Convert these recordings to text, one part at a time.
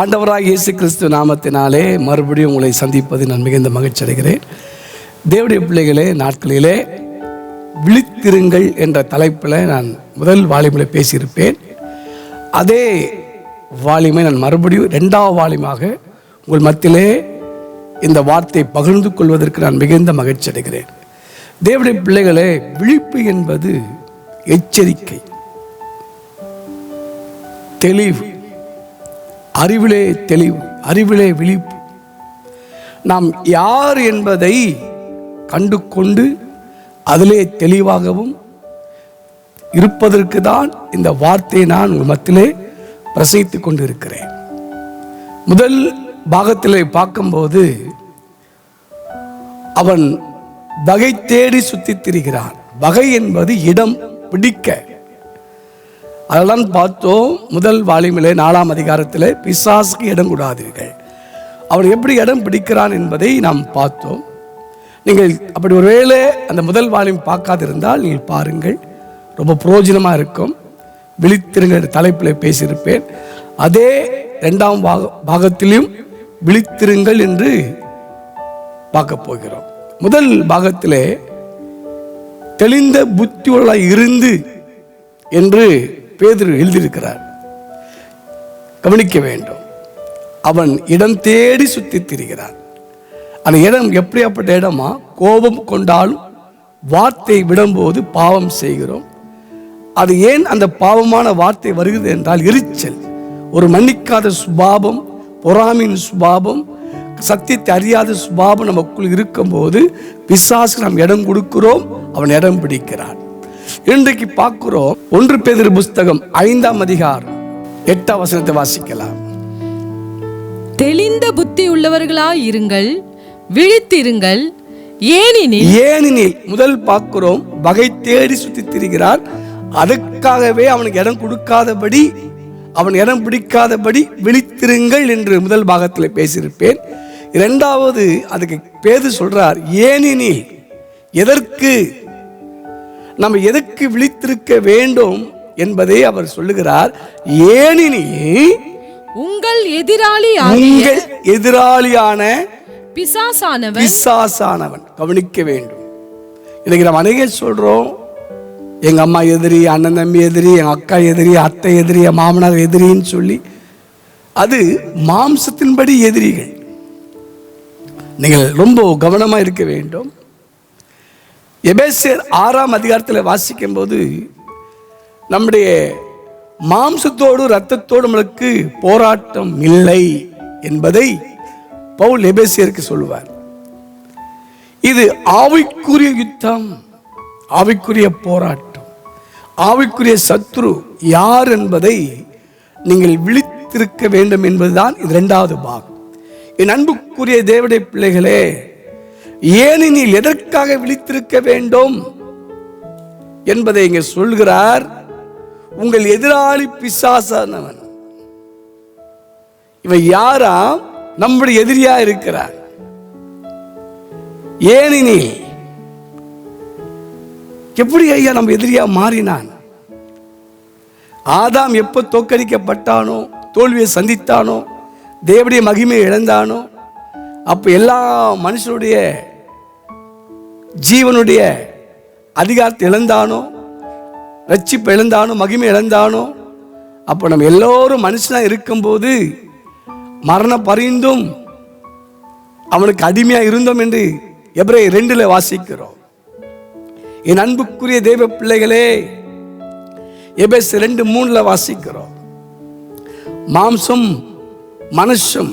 ஆண்டவராக இயேசு கிறிஸ்து நாமத்தினாலே மறுபடியும் உங்களை சந்திப்பது நான் மிகுந்த மகிழ்ச்சி அடைகிறேன். தேவனுடைய பிள்ளைகளே, நாட்களிலே விழித்திருங்கள் என்ற தலைப்பில் நான் முதல் வால்யூமில் பேசியிருப்பேன். அதே வால்யூமை நான் மறுபடியும் 2வது வால்யூமாக உங்கள் மத்தியிலே இந்த வார்த்தையை பகிர்ந்து கொள்வதற்கு நான் மிகுந்த மகிழ்ச்சி அடைகிறேன். தேவனுடைய பிள்ளைகளே, விழிப்பு என்பது எச்சரிக்கை, தெளிவு, அறிவிலே தெளிவு, அறிவிலே விழிப்பு. நாம் யார் என்பதை கண்டு கொண்டு அதிலே தெளிவாகவும் இருப்பதற்கு தான் இந்த வார்த்தையை நான் உங்கள் மத்தியிலே பிரசங்கித்துக் கொண்டு இருக்கிறேன். முதல் பாகத்திலே பார்க்கும்போது அவன் வகை தேடி சுத்தித் திரிகிறான். வகை என்பது இடம் பிடிக்க. அதெல்லாம் பார்த்தோம். முதல் வால்யூமிலே 4ஆம் அதிகாரத்தில் பிசாசுக்கு இடம் கூடாதீர்கள். அவன் எப்படி இடம் பிடிக்கிறான் என்பதை நாம் பார்த்தோம். நீங்கள் அப்படி ஒருவேளை அந்த முதல் வால்யூம் பார்க்காதிருந்தால் நீங்கள் பாருங்கள், ரொம்ப பிரயோஜனமாக இருக்கும். விழித்திருங்கள் தலைப்பில் பேசியிருப்பேன். அதே 2ஆம் பாகத்திலும் விழித்திருங்கள் என்று பார்க்க போகிறோம். முதல் பாகத்திலே தெளிந்த புத்தியுள்ள இருந்து என்று பேதுரு எழுதியிருக்கிறார். கவனிக்க வேண்டும். அவன் இடம் தேடி சுத்தித் திரிகிறான். அந்த இடம் எப்படியாப்பட்ட இடமா? கோபம் கொண்டாலும் வார்த்தை விடும்போது பாவம் செய்கிறோம். அது ஏன் அந்த பாவமான வார்த்தை வருகிறது என்றால் எரிச்சல், ஒரு மன்னிக்காத சுபாவம், பொறாமையின் சுபாவம், சத்தியத்தை அறியாத சுபாவம் நமக்குள் இருக்கும்போது பிசாசுக்கு நாம் இடம் கொடுக்கிறோம், அவன் இடம் பிடிக்கிறான். இன்றைக்கு பார்க்கிறோம். 1 பேதுரு புஸ்தகம் 5ஆம் அதிகாரம் 8ஆம் வசனத்தை வாசிக்கலாம். தெளிந்த புத்தி உள்ளவர்களாய் இருங்கள், விழித்திருங்கள். ஏனெனில் முதல் பார்க்கிறோம், வகை தேடி சுத்தி திரிகிறார். அதுக்காகவே அவனுக்கு இடம் கொடுக்காதபடி, அவன் இடம் பிடிக்காதபடி விழித்திருங்கள் என்று முதல் பாகத்தில் பேசியிருப்பேன். 2வது அதுக்கு பேது சொல்றார், ஏனெனில் எதற்கு, நம்ம எதற்கு விழித்திருக்க வேண்டும் என்பதை அவர் சொல்லுகிறார். ஏனெனில் உங்கள் எதிராளியான பிசாசானவன். கவனிக்க வேண்டும். இன்னைக்கு நம்ம அநேக சொல்றோம், எங்க அம்மா எதிரி, அண்ணன் தம்பி எதிரி, எங்க அக்கா எதிரி, அத்தை எதிரி, மாமனார் எதிரின்னு சொல்லி, அது மாம்சத்தின்படி எதிரிகள். நீங்கள் ரொம்ப கவனமா இருக்க வேண்டும். எபேசியர் 6ஆம் அதிகாரத்தில் வாசிக்கும் போது நம்முடைய மாம்சத்தோடு இரத்தத்தோடு நம்மளுக்கு போராட்டம் இல்லை என்பதை பவுல் எபேசியருக்கு சொல்லுவார். இது ஆவிக்குரிய யுத்தம், ஆவிக்குரிய போராட்டம், ஆவிக்குரிய சத்ரு யார் என்பதை நீங்கள் விழித்திருக்க வேண்டும் என்பதுதான் இது 2வது பாகம். என் அன்புக்குரிய தேவனுடைய பிள்ளைகளே, ஏனெனில் எதற்காக விழித்திருக்க வேண்டும் என்பதை இங்கே சொல்கிறார். உங்கள் எதிராளி பிசாசானவன். இவன் யாரா? நம்முடைய எதிரியா இருக்கிறார். ஏனெனில் எப்படி ஐயா நம்ம எதிரியா மாறினான்? ஆதாம் எப்ப தோற்கடிக்கப்பட்டானோ, தோல்வியை சந்தித்தானோ, தேவனுடைய மகிமையை இழந்தானோ, அப்ப எல்லா மனுஷனுடைய ஜீவனுடைய அதிகாரத்தை இழந்தானோ, ரட்சிப்பு இழந்தானோ, மகிமை இழந்தானோ, அப்போ நம்ம எல்லோரும் மனுஷனா இருக்கும்போது மரண பரிந்தும் அவனுக்கு அடிமையா இருந்தோம் என்று எபிரேயர் 2ல் வாசிக்கிறோம். என் அன்புக்குரிய தேவ பிள்ளைகளே, எபேசியர் 2:3 வாசிக்கிறோம். மாம்சம் மனுஷம்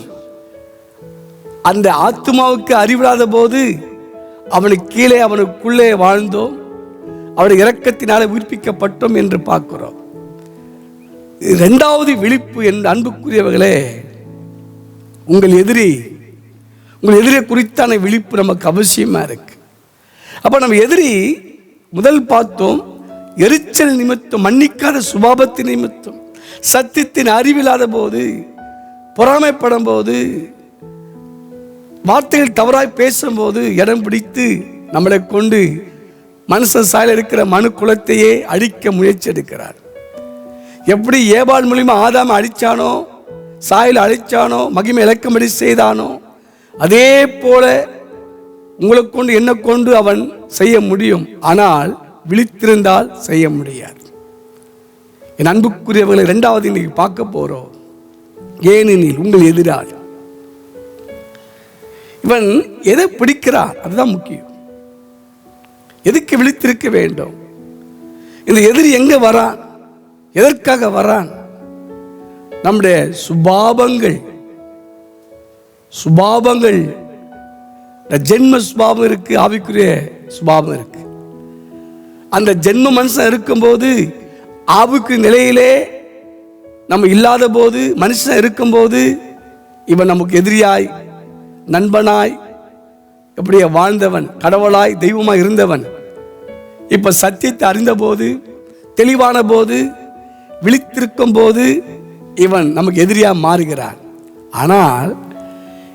அந்த ஆத்துமாவுக்கு அறிவிடாத போது அவனுக்கு கீழே அவனுக்குள்ளே வாழ்ந்தோம், அவருடைய இரக்கத்தினாலே உயிர்ப்பிக்கப்பட்டோம் என்று பார்க்கிறோம். 2வது விழிப்பு என்ற அன்புக்குரியவர்களே, உங்கள் எதிரியை குறித்தான விழிப்பு நமக்கு அவசியமா இருக்கு. அப்ப நம்ம எதிரி முதல் பார்த்தோம், எரிச்சல் நிமித்தம், மன்னிக்காத சுபாவத்தின் நிமித்தம், சத்தியத்தின் அறிவில்லாத போது, பொறாமைப்படும் போது, வார்த்தைகள் தவறாய் பேசும்போது இடம் பிடித்து நம்மளை கொண்டு மனுஷன் சாயல் இருக்கிற மனு குலத்தையே அழிக்க முயற்சி எடுக்கிறார். எப்படி ஏபால் மூலியமா ஆதாம அடிச்சானோ, சாயல் அழைச்சானோ, மகிமை இழக்கும்படி செய்தானோ, அதே போல உங்களை கொண்டு என்ன கொண்டு அவன் செய்ய முடியும். ஆனால் விழித்திருந்தால் செய்ய முடியாது. என் அன்புக்குரியவர்களை இரண்டாவது இன்னைக்கு பார்க்க போறோம். ஏனெனில் உங்கள் எதிராளி இவன் எதை பிடிக்கிறான், அதுதான் முக்கியம். எதுக்கு விழித்திருக்க வேண்டும்? இந்த எதிரி எங்க வரான், எதற்காக வரான்? நம்முடைய சுபாவங்கள் ஜென்ம சுபாவம் இருக்கு, ஆவிக்குரிய சுபாவம் இருக்கு. அந்த ஜென்ம மனுஷன் இருக்கும்போது, ஆவிக்கு நிலையிலே நம்ம இல்லாத போது, மனுஷன் இருக்கும்போது இவன் நமக்கு எதிரியாய், நண்பனாய் எப்படியே வாழ்ந்தவன், கடவுளாய் தெய்வமாய் இருந்தவன், இப்ப சத்தியத்தை அறிந்த போது, தெளிவான போது, விழித்திருக்கும் போது இவன் நமக்கு எதிரியா மாறுகிறான். ஆனால்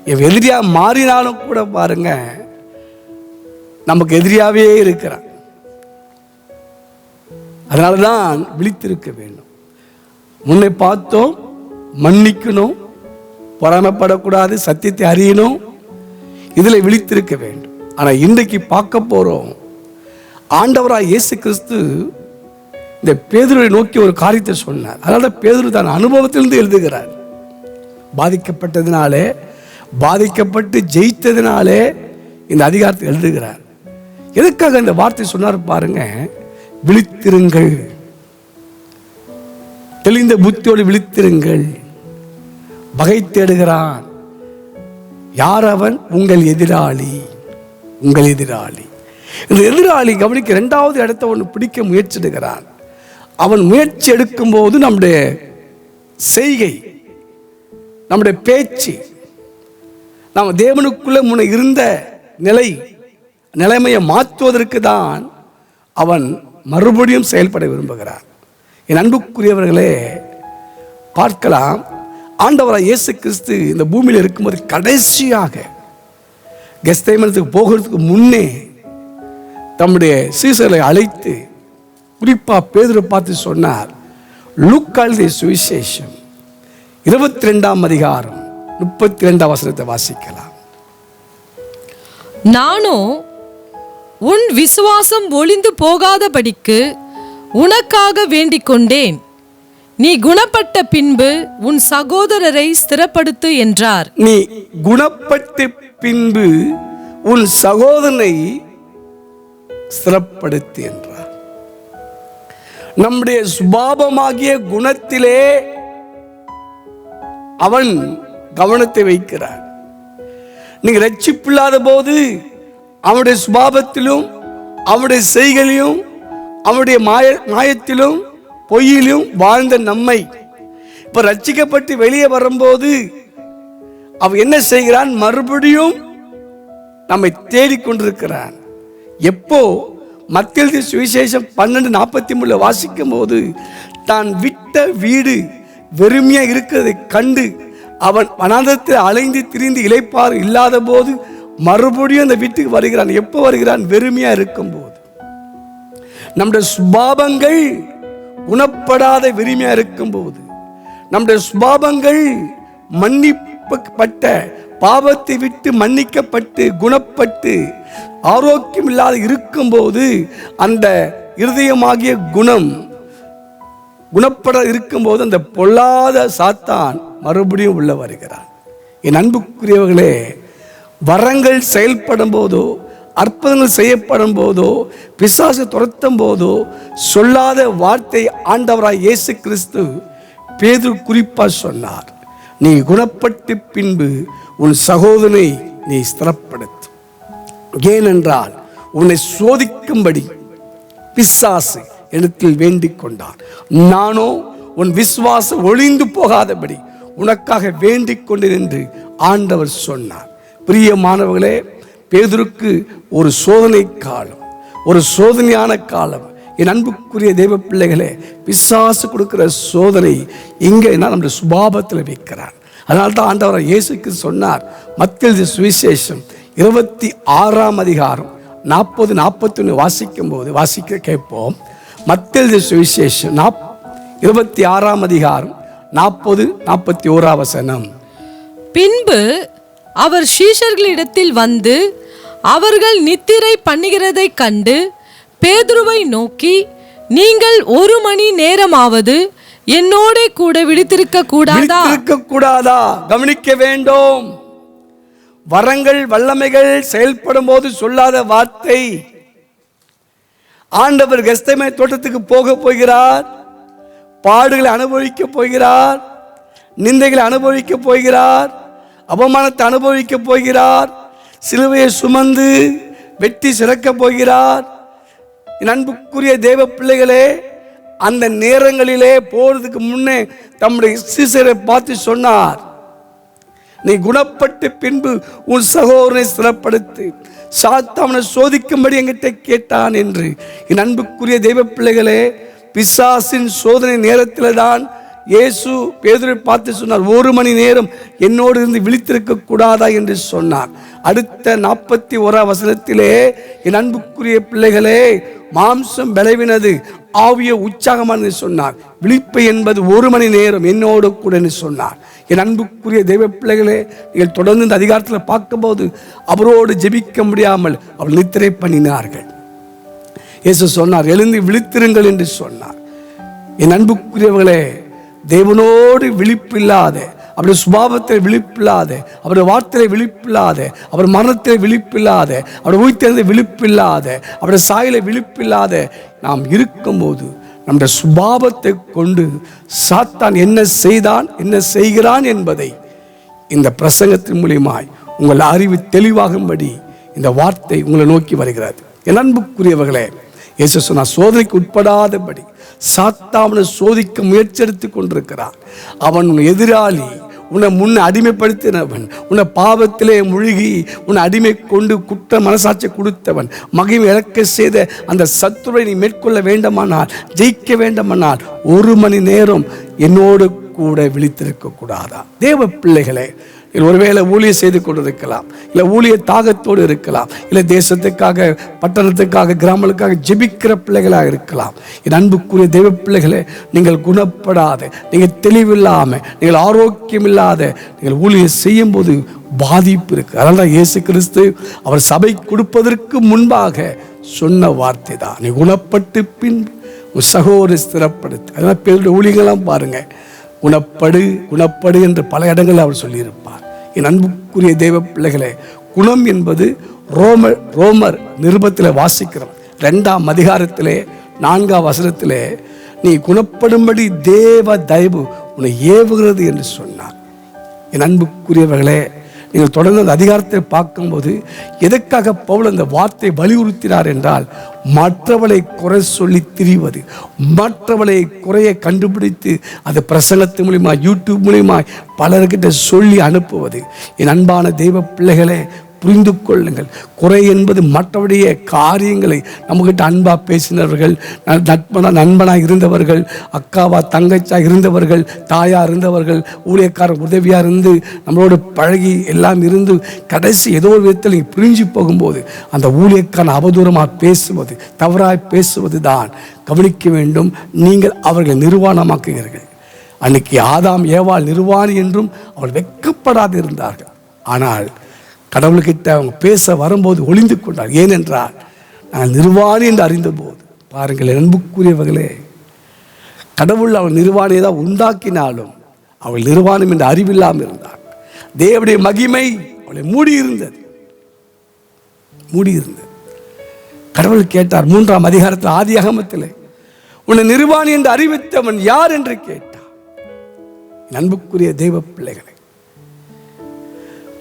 இவன் எதிரியா மாறினாலும் கூட பாருங்க, நமக்கு எதிரியாவே இருக்கிறான். அதனாலதான் விழித்திருக்க வேண்டும். முன்னை பார்த்தோம், மன்னிக்கணும், பொறாமைப்படக்கூடாது, சத்தியத்தை அறியணும், இதுல விழித்திருக்க வேண்டும். ஆனா இன்றைக்கு பார்க்க போறோம், ஆண்டவராய் இயேசு கிறிஸ்து இந்த பேதுருவை நோக்கி ஒரு காரியத்தை சொன்னார். அதனால பேதுரு தன் அனுபவத்திலிருந்து எழுதுகிறார். பாதிக்கப்பட்டதினாலே, பாதிக்கப்பட்டு ஜெயித்ததினாலே இந்த அதிகாரத்தை எழுதுகிறார். எதுக்காக இந்த வார்த்தை சொன்னார் பாருங்க, விழித்திருங்கள், தெளிந்த புத்தியோடு விழித்திருங்கள். வகை தேடுகிறான். யார் அவன்? உங்கள் எதிராளி. உங்கள் எதிராளி. இந்த எதிராளி கவனிக்க இரண்டாவது இடத்தை ஒன்று பிடிக்க முயற்சிடுகிறான். அவன் முயற்சி எடுக்கும் போது நம்முடைய செய்கை, நம்முடைய பேச்சு, நாம் தேவனுக்குள்ள முன்ன இருந்த நிலைமையை மாற்றுவதற்கு தான் அவன் மறுபடியும் செயல்பட விரும்புகிறான். என் அன்புக்குரியவர்களே, பார்க்கலாம், ஆண்டவராய் இயேசு கிறிஸ்து இந்த பூமியில் இருக்கும்போது கடைசியாக கெத்செமனேக்கு போகிறதுக்கு முன்னே தம்முடைய சீசர்களை அழைத்து குறிப்பா பேதுரு பார்த்து சொன்னார். லூக்கா எழுதிய சுவிசேஷம் 22ஆம் அதிகாரம் 32ஆம் வசனத்தை வாசிக்கலாம். நானோ உன் விசுவாசம் ஒளிந்து போகாதபடிக்கு உனக்காக வேண்டிக் கொண்டேன். நீ குணப்பட்ட பின்பு உன் சகோதரரை ஸ்திரப்படுத்து என்றார். நீ குணப்பட்ட பின்பு உன் சகோதரனை ஸ்திரப்படுத்து என்றார். நம்முடைய சுபாவமாகிய குணத்திலே அவன் கவனத்தை வைக்கிறான். நீங்க ரட்சிப்பில்லாத போது அவனுடைய சுபாவத்திலும், அவனுடைய செய்கையிலும், அவனுடைய மாயத்திலும், பொய்யிலும் வாழ்ந்த நம்மை இப்ப ரட்சிக்கப்பட்டு வெளியே வரும்போது அவன் என்ன செய்கிறான்? மறுபடியும் நம்மை தேடிக்கொண்டிருக்கிறான். எப்போ? மத்தேயு சுவிசேஷம் 12:43 வாசிக்கும் போது, தான் விட்ட வீடு வெறுமையா இருக்கிறதை கண்டு அவன் வனாந்தரத்தில் அலைந்து திரிந்து இளைப்பாறு இல்லாத போது மறுபடியும் அந்த வீட்டுக்கு வருகிறான். எப்போ வருகிறான்? வெறுமையா இருக்கும் போது. நம்முடைய சுபாவங்கள் குணப்படாத வெறுமையா இருக்கும் போது, நம்முடைய சுபாவங்கள் மன்னிக்கப்பட்ட, பாவத்தை விட்டு மன்னிக்கப்பட்டு குணப்பட்டு ஆரோக்கியம் இல்லாத இருக்கும்போது, அந்த இருதயமாகிய குணப்பட இருக்கும்போது அந்த பொல்லாத சாத்தான் மறுபடியும் உள்ள வருகிறான். என் அன்புக்குரியவர்களே, வரங்கள் செயல்படும் போதோ, அற்புதங்கள் செய்யப்படும் போதோ, பிசாசு துரத்தும் போதோ சொல்லாத வார்த்தை ஆண்டவராய் இயேசு கிறிஸ்து பேதுரு குறிப்பா சொன்னார். நீ குணப்பட்டு பின்பு உன் சகோதரனை நீ ஸ்திரப்படுத்து. ஏனென்றால் உன்னை சோதிக்கும்படி பிசாசு இடத்தில் வேண்டிக் கொண்டான். நானோ உன் விசுவாசம் ஒளிந்து போகாதபடி உனக்காக வேண்டிக் கொண்டேன் என்று ஆண்டவர் சொன்னார். பிரியமானவர்களே, பேதுருக்கு ஒரு சோதனை காலம், ஒரு சோதனையான காலம். என் அன்புக்குரிய தெய்வ பிள்ளைகளே, பிசாசு கொடுக்கிற சோதனை இங்கே நம்முடைய சுபாவத்தில் வைக்கிறார். அதனால தான் ஆண்டவர் இயேசுக்கு சொன்னார். மத்தேயு சுவிசேஷம் 26ஆம் அதிகாரம் 40-41 வாசிக்கும் போது கேட்போம். மத்தேயு சுவிசேஷம் 26ஆம் அதிகாரம் 40-41 பின்பு அவர் சீஷர்களிடத்தில் வந்து அவர்கள் நித்திரை பண்ணுகிறதைக் கண்டு பேதுருவை நோக்கி, நீங்கள் 1 மணி நேரமாவது என்னோட கூட விழித்திருக்க கூடாதா? கவனிக்க வேண்டும். வரங்கள் வல்லமைகள் செயல்படும் போது சொல்லாத வார்த்தை. ஆண்டவர் கெத்செமனே தோட்டத்துக்கு போகிறார், பாடுகளை அனுபவிக்க போகிறார், நிந்தைகளை அனுபவிக்க போகிறார், அவமானத்தை அனுபவிக்க போகிறார், சிலுவையை சுமந்து வெட்டி சிறக்க போகிறார். என் அன்புக்குரிய தேவ பிள்ளைகளே, அந்த நேரங்களிலே போறதுக்கு முன்னே தம்முடைய சீசரை பார்த்து சொன்னார், நீ குணப்பட்டு பின்பு உன் சகோதரனை ஸ்திரப்படுத்து. சாத்தானை சோதிக்கும்படி என்கிட்ட கேட்டான் என்று. என் அன்புக்குரிய தெய்வ பிள்ளைகளே, பிசாசின் சோதனை நேரத்தில் தான் இயேசு பேதுருவை பார்த்து சொன்னார், 1 மணி நேரம் என்னோடு இருந்து விழித்திருக்க கூடாதா என்று சொன்னார். அடுத்த 41 என் அன்புக்குரிய பிள்ளைகளே, மாம்சம் விளைவினது, ஆவிய உற்சாகமானது சொன்னார். விழிப்பு என்பது 1 மணி நேரம் என்னோடு கூட சொன்னார். என் அன்புக்குரிய தெய்வ பிள்ளைகளே, நீங்கள் தொடர்ந்து இந்த அதிகாரத்தில் பார்க்கும்போது அவரோடு ஜெபிக்க முடியாமல் அவள் நித்திரை பண்ணினார்கள். இயேசு சொன்னார், எழுந்து விழித்திருங்கள் என்று சொன்னார். என் அன்புக்குரியவர்களே, தேவனோடு விழிப்பில்லாத, அவருடைய சுபாவத்தில் விழிப்பில்லாத, அவருடைய வார்த்தையில் விழிப்பில்லாத, அவர் மரணத்தில் விழிப்பில்லாத, அவருடைய உயிர்த்தெழுந்த விழிப்பில்லாத, அவருடைய சாயல விழிப்பில்லாத நாம் இருக்கும்போது நம்முடைய சுபாவத்தை கொண்டு சாத்தான் என்ன செய்தான், என்ன செய்கிறான் என்பதை இந்த பிரசங்கத்தின் மூலியமாய் உங்கள் அறிவு தெளிவாகும்படி இந்த வார்த்தை உங்களை நோக்கி வருகிறது. என் அன்புக்குரியவர்களே, இயேசு சொன்னார், சோதனைக்கு உட்படாதபடி சாத்தானை சோதிக்க முயற்சி எடுத்துக் கொண்டிருக்கிறார். அவன் உன் எதிராளி, உன்னை முன்ன அடிமைப்படுத்தினவன், உன்னை பாவத்திலே முழுகி உன்னை அடிமை கொண்டு குற்ற மனசாட்சி கொடுத்தவன், மகிமை இழக்க செய்த அந்த சத்துருவை நீ மேற்கொள்ள வேண்டுமானால், ஜெயிக்க வேண்டுமானால் 1 மணி நேரம் என்னோடு கூட விழித்திருக்க கூடாதா? தேவ பிள்ளைகளே, ஒருவேளை ஊழியம் செய்து கொண்டிருக்கலாம், இல்லை ஊழிய தாகத்தோடு இருக்கலாம், இல்லை தேசத்துக்காக, பட்டணத்துக்காக, கிராமங்களுக்காக ஜெபிக்கிற பிள்ளைகளாக இருக்கலாம். என் அன்புக்குரிய தெய்வ பிள்ளைகளே, நீங்கள் குணப்படாத, நீங்கள் தெளிவில்லாமல், நீங்கள் ஆரோக்கியம் இல்லாத நீங்கள் ஊழியம் செய்யும் போது பாதிப்பு இருக்கு. அதனால தான் இயேசு கிறிஸ்து அவர் சபை கொடுப்பதற்கு முன்பாக சொன்ன வார்த்தை தான், நீ குணப்பட்டு பின் உன் சகோதரி ஸ்திரப்படுத்து. அதனால பேருடைய ஊழியங்கள்லாம் பாருங்க, குணப்படு என்று பல இடங்களில் அவர் சொல்லியிருப்பார். என் அன்புக்குரிய தெய்வ பிள்ளைகளே, குணம் என்பது ரோமர் நிருபத்தில் வாசிக்கிறோம் 2ஆம் அதிகாரத்திலே 4ஆம் வசனத்திலே, நீ குணப்படும்படி தேவ தயவு உன்னை ஏவுகிறது என்று சொன்னார். என் அன்புக்குரியவர்களே, நீங்கள் தொடர்ந்து அந்த அதிகாரத்தை பார்க்கும்போது எதற்காக பவுல் அந்த வார்த்தை வலியுறுத்தினார் என்றால், மற்றவளை குறை சொல்லி திரிவது, மற்றவளை குறையை கண்டுபிடித்து அது பிரசங்கத்து மூலியமா, யூடியூப் மூலியமா பலர்கிட்ட சொல்லி அனுப்புவது. என் அன்பான தெய்வ பிள்ளைகளே, புரிந்து கொள்ளுங்கள். குறை என்பது மற்றவருடைய காரியங்களை நம்மகிட்ட அன்பா பேசினவர்கள், நண்பனாக இருந்தவர்கள், அக்காவா தங்கச்சா இருந்தவர்கள், தாயா இருந்தவர்கள், ஊழியக்காரர் உதவியா இருந்து நம்மளோடு பழகி எல்லாம் இருந்து கடைசி ஏதோ ஒரு விதத்தில் நீங்கள் பிரிஞ்சு போகும்போது அந்த ஊழியக்காரன் அவதூறமாக பேசுவது, தவறாய் பேசுவது தான் கவனிக்க வேண்டும். நீங்கள் அவர்களை நிர்வாணமாக்குகிறீர்கள். அன்னைக்கு ஆதாம் ஏவாள் நிர்வாணி என்றும் அவள் வெட்கப்படாது இருந்தார்கள். ஆனால் கடவுள்கிட்ட அவங்க பேச வரும்போது ஒளிந்து கொண்டார். ஏனென்றால் நான் நிர்வாணி என்று அறிந்த போது. பாருங்கள் அன்புக்குரியவர்களே, கடவுள் அவள் நிர்வாணியை தான் உண்டாக்கினாலும் அவள் நிர்வாணம் என்று அறிவில்லாமல் இருந்தார். தேவனுடைய மகிமை அவளை மூடியிருந்தது. கடவுள் கேட்டார் 3ஆம் அதிகாரத்தில் ஆதியாகமத்தில், உன்னை நிர்வாணி என்று அறிவித்தவன் யார் என்று கேட்டார். அன்புக்குரிய தெய்வ பிள்ளைகளை,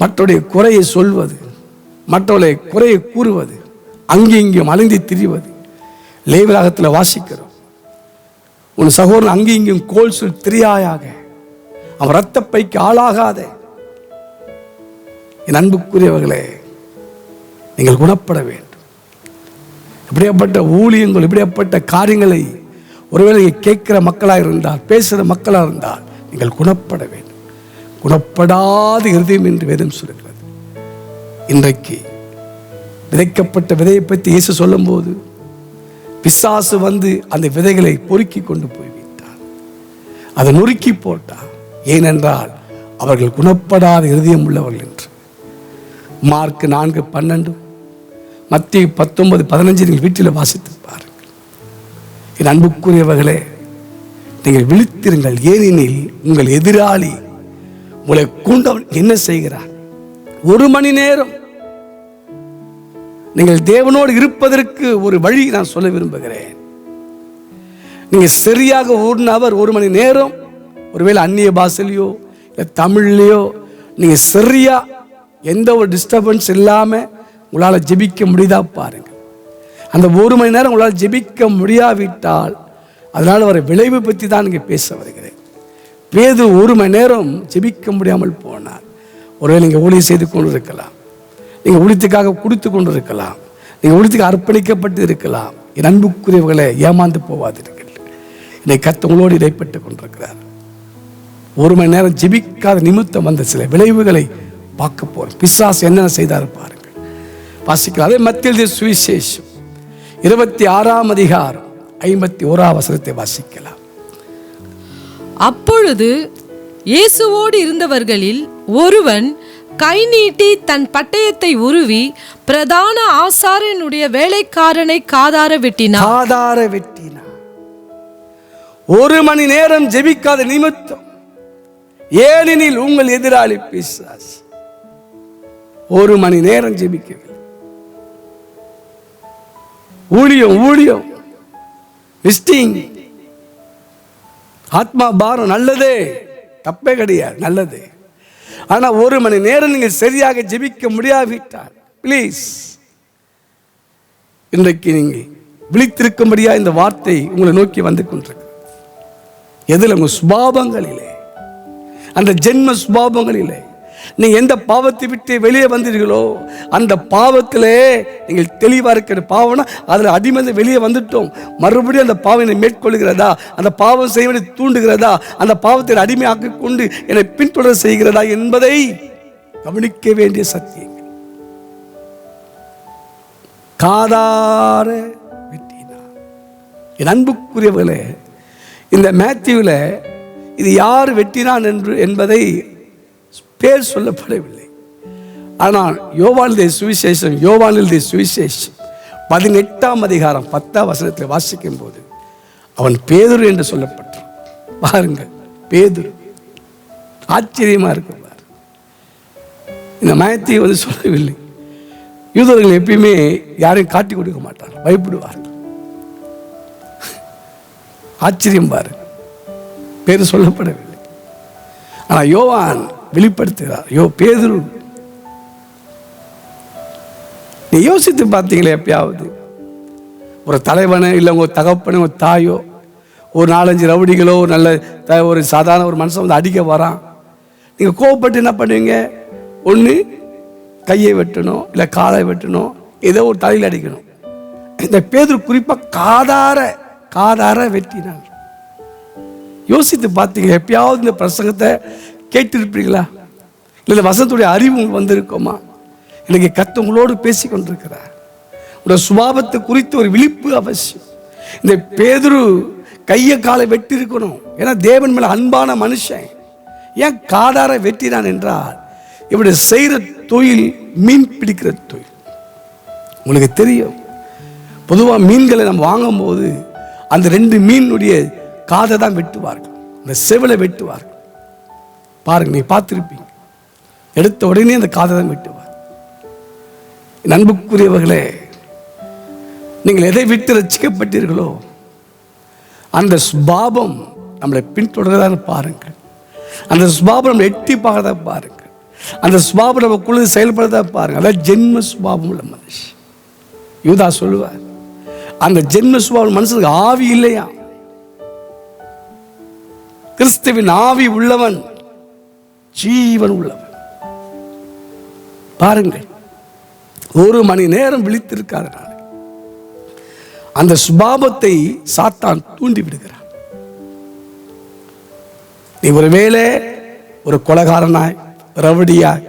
மற்றவருடைய குறையை சொல்வது, மற்றவருடைய குறையை கூறுவது, அங்கே இங்கேயும் அலைந்து திரிவது. லேவியராகத்தில் வாசிக்கிறோம், உன் சகோதரன் அங்கே இங்கேயும் கோல் சொல் திரியாயாக, அவன் இரத்தப்பைக்கு ஆளாகாத. என் அன்புக்குரியவர்களே, நீங்கள் குணப்பட வேண்டும். இப்படியாப்பட்ட ஊழியங்கள், இப்படியாப்பட்ட காரியங்களை ஒருவேளை கேட்கிற மக்களாக இருந்தால், பேசுகிற மக்களாக இருந்தால் நீங்கள் குணப்பட வேண்டும். குணப்படாத இருதயம் என்று வேதம் சொல்கிறது. இன்றைக்கு விதைக்கப்பட்ட விதையை பற்றி இயேசு சொல்லும் போது பிசாசு வந்து அந்த விதைகளை பொறுக்கி கொண்டு போய்விட்டார். அதை நொறுக்கி போட்டார். ஏனென்றால் அவர்கள் குணப்படாத இருதயம் உள்ளவர்கள் என்று. மார்க் 4:12, மத்திய 19:15 நீங்கள் வீட்டில் வாசித்து பாருங்கள். என் அன்புக்குரியவர்களே, நீங்கள் விழித்திருங்கள். ஏனெனில் உங்கள் எதிராளி உங்களை கொண்டவன் என்ன செய்கிறார்? 1 மணி நேரம் நீங்கள் தேவனோடு இருப்பதற்கு ஒரு வழி நான் சொல்ல விரும்புகிறேன். நீங்க சரியாக 1 hour 1 மணி நேரம், ஒருவேளை அந்நிய பாஷையிலையோ இல்லை தமிழ்லையோ நீங்க சரியா எந்த ஒரு டிஸ்டர்பன்ஸ் இல்லாம உங்களால் ஜெபிக்க முடியுதா பாருங்க. அந்த 1 மணி நேரம் உங்களால் ஜெபிக்க முடியாவிட்டால் அதனால வர விளைவு பற்றி தான் நீங்க பேச வருகிறேன். பேதுரு 1 மணி நேரம் ஜெபிக்க முடியாமல் போனார். ஒருவேளை நீங்க ஊழியம் செய்து கொண்டு இருக்கலாம், நீங்க ஊழியத்துக்காக கொடுத்து கொண்டு இருக்கலாம், நீங்க ஊழியத்துக்கு அர்ப்பணிக்கப்பட்டு இருக்கலாம். என் அன்புக்குரியவர்களை ஏமாந்து போவாதீர்கள். இன்னைக்கு கர்த்தர் உங்களோடு இடைப்பட்டு கொண்டிருக்கிறார். 1 மணி நேரம் ஜெபிக்காத நிமித்தம் வந்த சில விளைவுகளை பார்க்க போறோம். பிசாசு என்னென்ன செய்தார் பாருங்கள். வாசிக்கலாம். அதே மத்திய சுவிசேஷம் 26ஆம் அதிகாரம் 51ஆம் வசனத்தை வாசிக்கலாம். அப்பொழுது இயேசுவோடு இருந்தவர்களில் ஒருவன் கை நீட்டி தன் பட்டயத்தை உருவி பிரதான ஆசாரியனுடைய வேலைக்காரனை காதார வெட்டினான். 1 மணி நேரம் ஜெபிக்காத நிமித்தம், ஏனெனில் உங்கள் எதிராளி பிசாசு. 1 மணி நேரம் ஜெபிக்கவில்லை. ஊழியம் விஸ்டிங் ஆத்மா பாரம் நல்லதே, தப்பே கிடையாது, நல்லது. ஆனா 1 மணி நேரம் நீங்கள் சரியாக ஜெபிக்க முடியாவிட்டால் பிளீஸ், இன்றைக்கு நீங்க விழித்திருக்கும்படியா இந்த வார்த்தை உங்களை நோக்கி வந்து கொண்டிருக்கு. எதுல? உங்க சுபாவங்களிலே, அந்த ஜென்ம சுபாவங்களிலே. நீங்க எந்த பாவத்தை விட்டு வெளியே வந்தீர்களோ அந்த பாவத்திலே நீங்கள் தெளிவா இருக்கிற. பாவம்னா அதுல அடிமதி வெளியே வந்துட்டோம், மறுபடியும் அந்த பாவனை மேற்கொள்கிறதா, அந்த பாவம் செய்வதை தூண்டுகிறதா, அந்த பாவத்தை அடிமையாக்கி கொண்டு என்னை பின்தொடர செய்கிறதா என்பதை கவனிக்க வேண்டிய சத்தியங்கள். காதார வெட்டினார். என் அன்புக்குரியவர்களே, இந்த மேத்யூவில் இது யார் வெட்டினான் என்பதை பேர் சொல்லப்படவில்லை. ஆனால் யோவானில் சுவிசேஷம் 18ஆம் அதிகாரம் 10ஆம் வசனத்தில் வாசிக்கும் போது அவன் பேதுரு என்று சொல்லப்பட்டான். பாருங்கள், பேதுரு. ஆச்சரியமா இருக்கிறார். இந்த மேத்யூ சொல்லவில்லை. யூதர்கள் எப்பயுமே யாரையும் காட்டி கொடுக்க மாட்டார், பயப்படுவார்கள். ஆச்சரியம் பாரு, பேர் சொல்லப்படவில்லை. ஆனா யோவான் வெளிப்படுத்துகிறார். பேதுரு. நீ யோசித்து பார்த்தீங்களே, எப்பயாவது ஒரு தலைவனோ இல்லை உங்க தகப்பனோ ஒரு தாயோ ஒரு 4-5 ரவுடிகளோ ஒரு சாதாரண ஒரு மனுஷன் வந்து அடிக்க வரான், நீங்க கோவப்பட்டு என்ன பண்ணுவீங்க? ஒன்று கையை வெட்டணும், இல்லை காலை வெட்டணும், ஏதோ ஒரு தலையில் அடிக்கணும். இந்த பேதுரு குறிப்பா காதார வெட்டினார். யோசித்து பார்த்தீங்க, எப்பயாவது இந்த பிரசங்கத்தை கேட்டிருப்பீங்களா? இல்லை வசனத்துடைய அறிவு உங்களுக்கு வந்திருக்குமா? இன்னைக்கு கர்த்தர் உங்களோடு பேசி கொண்டிருக்கிறார். உடைய சுபாவத்தை குறித்து ஒரு விழிப்பு அவசியம். இந்த பேதுரு கையை காலை வெட்டி இருக்கணும், ஏன்னா தேவன் மேல அன்பான மனுஷன். ஏன் காதார வெட்டினான் என்றால், இப்படி செய்கிற தொழில் மீன் பிடிக்கிற தொழில். உங்களுக்கு தெரியும், பொதுவாக மீன்களை நம்ம வாங்கும் போது அந்த 2 மீனுடைய காதை தான் வெட்டுவார்கள், அந்த செவலை வெட்டுவார்கள். பாருங்க, நீ பார்த்துருப்பீங்க, எடுத்த உடனே அந்த காதை தான் வெட்டுவார். அன்புக்குரியவர்களே, நீங்கள் எதை விட்டு ரட்சிக்கப்பட்டீர்களோ அந்த சுபாவம் நம்மளை பின்தொடர்றதான பாருங்கள். அந்த சுபாவம் நம்மளை எட்டி பார்க்கறதா பாருங்கள். அந்த சுபாவம் நமக்குள்ள செயல்படுறதா பாருங்கள். அதான் ஜென்ம சுபாவம் உள்ள மனுஷன். யூதா சொல்லுவார், அந்த ஜென்ம சுபாவம் மனுஷனுக்கு ஆவி இல்லையா? கிறிஸ்துவின் ஆவி உள்ளவன் ஜீவன் உள்ளவன். பாருங்கள், 1 மணி நேரம் விழித்திருக்காரு. அந்த சுபாவத்தை சாத்தான் தூண்டி விடுகிறான். நீ ஒருவேளை ஒரு கொலைகாரனாய், ரவுடியாய்,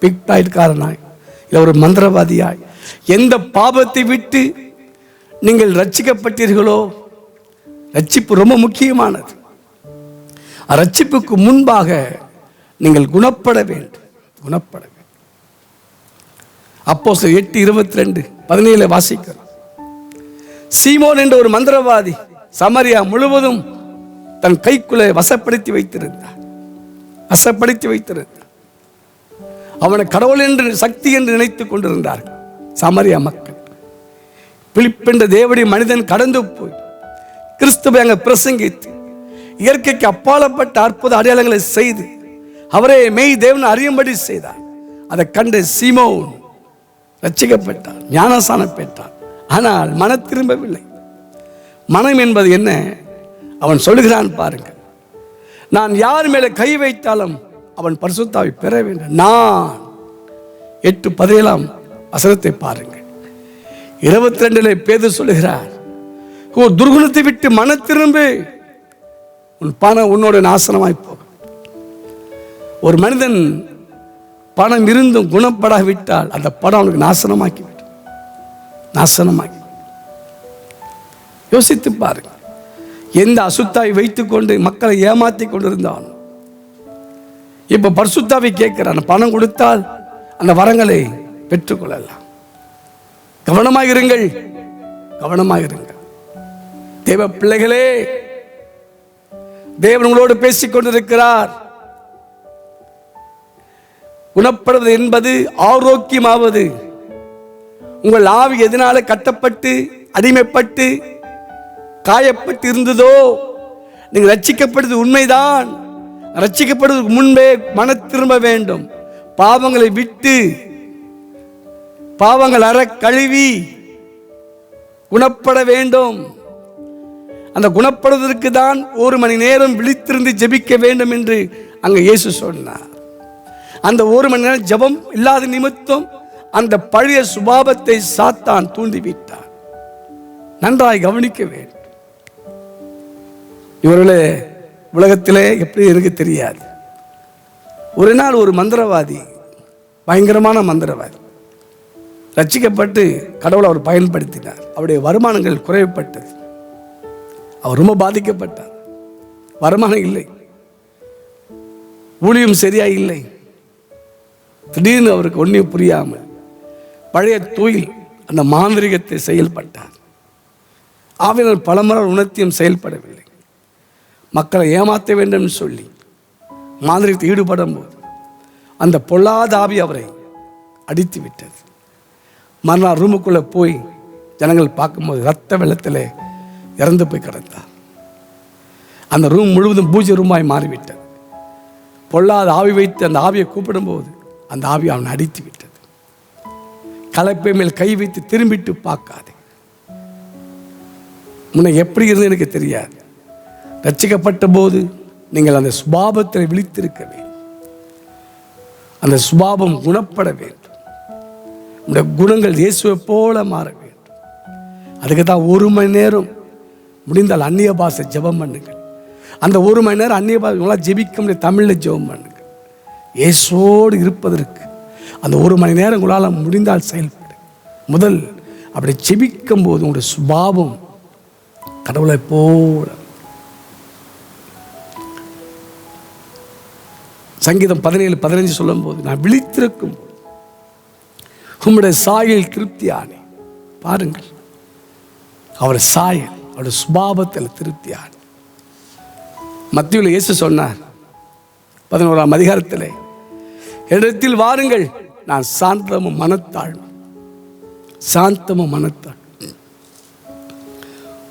பிக் பாக்கெட்காரனாய், இல்லை ஒரு மந்திரவாதியாய் எந்த பாவத்தை விட்டு நீங்கள் ரட்சிக்கப்பட்டீர்களோ, ரட்சிப்பு ரொம்ப முக்கியமானது. ரட்சிப்புக்கு முன்பாக நீங்கள் குணப்பட வேண்டும். குணப்பட வேண்டும். அப்போஸ்தலர் 8:22-17 வாசிக்கிறோம். சீமோன் என்ற ஒரு மந்திரவாதி சமாரியா முழுவதும் தன் கைக்குள்ளே வசப்படுத்தி வைத்திருந்தார். அவனை கடவுள் என்று, சக்தி என்று நினைத்துக் கொண்டிருந்தார்கள் சமாரியா மக்கள். பிலிப்பு என்ற தேவனுடைய மனிதன் கடந்து போய் கிறிஸ்துவை அங்கே பிரசங்கித்து இயற்கைக்கு அப்பாலப்பட்ட அற்புத அடையாளங்களை செய்து அவரே மெய் தேவன் அறியும்படி செய்தார். அதை கண்டு சீமோன் ரட்சிக்கப்பட்டார், ஞானஸ்நானம் பெற்றார். ஆனால் மனம் திரும்பவில்லை. மனம் என்பது என்ன? அவன் சொல்லுகிறான் பாருங்கள், நான் யார் மேலே கை வைத்தாலும் அவன் பரிசுத்தாவை பெற வேண்டும். நான் 8:17 வசனத்தை பாருங்கள். 22 பேதுரு சொல்லுகிறார், துர்குணத்தை விட்டு மன திரும்பு, உன் பணம் உன்னோட நாசனமாய் போகும். ஒரு மனிதன் பணம் இருந்தும் குணப்படாவிட்டால் அந்த பணம் அவனுக்கு நாசனமாக்கி யோசித்து பாருங்க. எந்த அசுத்தாவை வைத்துக் கொண்டு மக்களை ஏமாற்றி கொண்டிருந்தான் இப்ப பரிசுத்தாவை கேட்கிறான். பணம் கொடுத்தால் அந்த வரங்களை பெற்றுக்கொள்ளலாம். கவனமாயிருங்கள். தேவ பிள்ளைகளே, தேவன் உங்களோடு பேசிக் கொண்டிருக்கிறார். குணப்படுவது என்பது ஆரோக்கியமாவது. உங்கள் ஆவி எதனால கட்டப்பட்டு அடிமைப்பட்டு காயப்பட்டு இருந்ததோ, நீங்கள் ரட்சிக்கப்படுவது உண்மைதான். ரட்சிக்கப்படுவதற்கு முன்பே மன திரும்ப வேண்டும். பாவங்களை விட்டு பாவங்கள் அற கழுவி குணப்பட வேண்டும். அந்த குணப்படுவதற்கு தான் 1 மணி நேரம் விழித்திருந்து ஜெபிக்க வேண்டும் என்று அங்கே இயேசு சொன்னார். அந்த 1 மணி நேரம் ஜெபம் இல்லாத நிமித்தம் அந்த பழைய சுபாவத்தை சாத்தான் தூண்டிவிட்டார். நன்றாய் கவனிக்க வேண்டும். இவர்களே உலகத்திலே எப்படி எனக்கு தெரியாது. ஒரு நாள் ஒரு மந்திரவாதி, பயங்கரமான மந்திரவாதி, ரட்சிக்கப்பட்டு கடவுளை அவர் பயன்படுத்தினார். அவருடைய வருமானங்கள் குறைவுபட்டது. அவர் ரொம்ப பாதிக்கப்பட்டார். வருமானம் இல்லை, ஊழியம் சரியா இல்லை. திடீர்னு அவருக்கு ஒன்றும் புரியாமல் பழைய தொழில் அந்த மாந்திரிகத்தை செயல்பட்டார். ஆவினர் பலமுறை உணர்த்தியும் செயல்படவில்லை. மக்களை ஏமாற்ற வேண்டும் சொல்லி மாந்திரிகத்தை ஈடுபடும் போது அந்த பொல்லாத ஆவி அவரை அடித்து விட்டது. மறுநாள் ரூமுக்குள்ளே போய் ஜனங்கள் பார்க்கும்போது ரத்த வெள்ளத்தில் இறந்து போய் கிடந்தார். அந்த ரூம் முழுவதும் பூஜை ரூமாய் மாறிவிட்டது. பொல்லாத ஆவி வைத்து அந்த ஆவியை கூப்பிடும்போது அந்த ஆவி அவனை அடித்து விட்டது. கலப்பை மேல் கை வைத்து திரும்பிட்டு பார்க்காதே. முன்ன எப்படி இருந்து எனக்கு தெரியாது. ரட்சிக்கப்பட்ட போது நீங்கள் அந்த சுபாவத்தில் விழித்திருக்க வேண்டும். அந்த சுபாவம் குணப்பட வேண்டும். உங்களுடைய குணங்கள் இயேசுவை போல மாற வேண்டும். அதுக்கு தான் 1 மணி நேரம் முடிந்தால் அந்நிய பாஷை ஜெபம் பண்ணுங்கள். அந்த 1 மணி நேரம் அந்நிய பாஷை உங்களால் ஜெபிக்க முடியாது. தமிழில் ஜெபம் பண்ணுங்கள். இயேசுவோடு இருப்பதற்கு அந்த 1 மணி நேரம் உங்களால் முடிந்தால் செயல்படு. முதல் அப்படி ஜெபிக்கும் போது உங்களுடைய சுபாவம் கடவுளை போல. சங்கீதம் 17:15 சொல்லும் போது, நான் விழித்திருக்கும் போது உம்முடைய சாயல் திருப்தியானே. பாருங்கள், அவர் சாயல், அவருடைய சுபாவத்தில் திருப்தியானே. மத்தியில் இயேசு சொன்னார் 11ஆம் அதிகாரத்தில், இடத்தில் வாருங்கள், நான் சாந்தமும் மனத்தாழ்வு.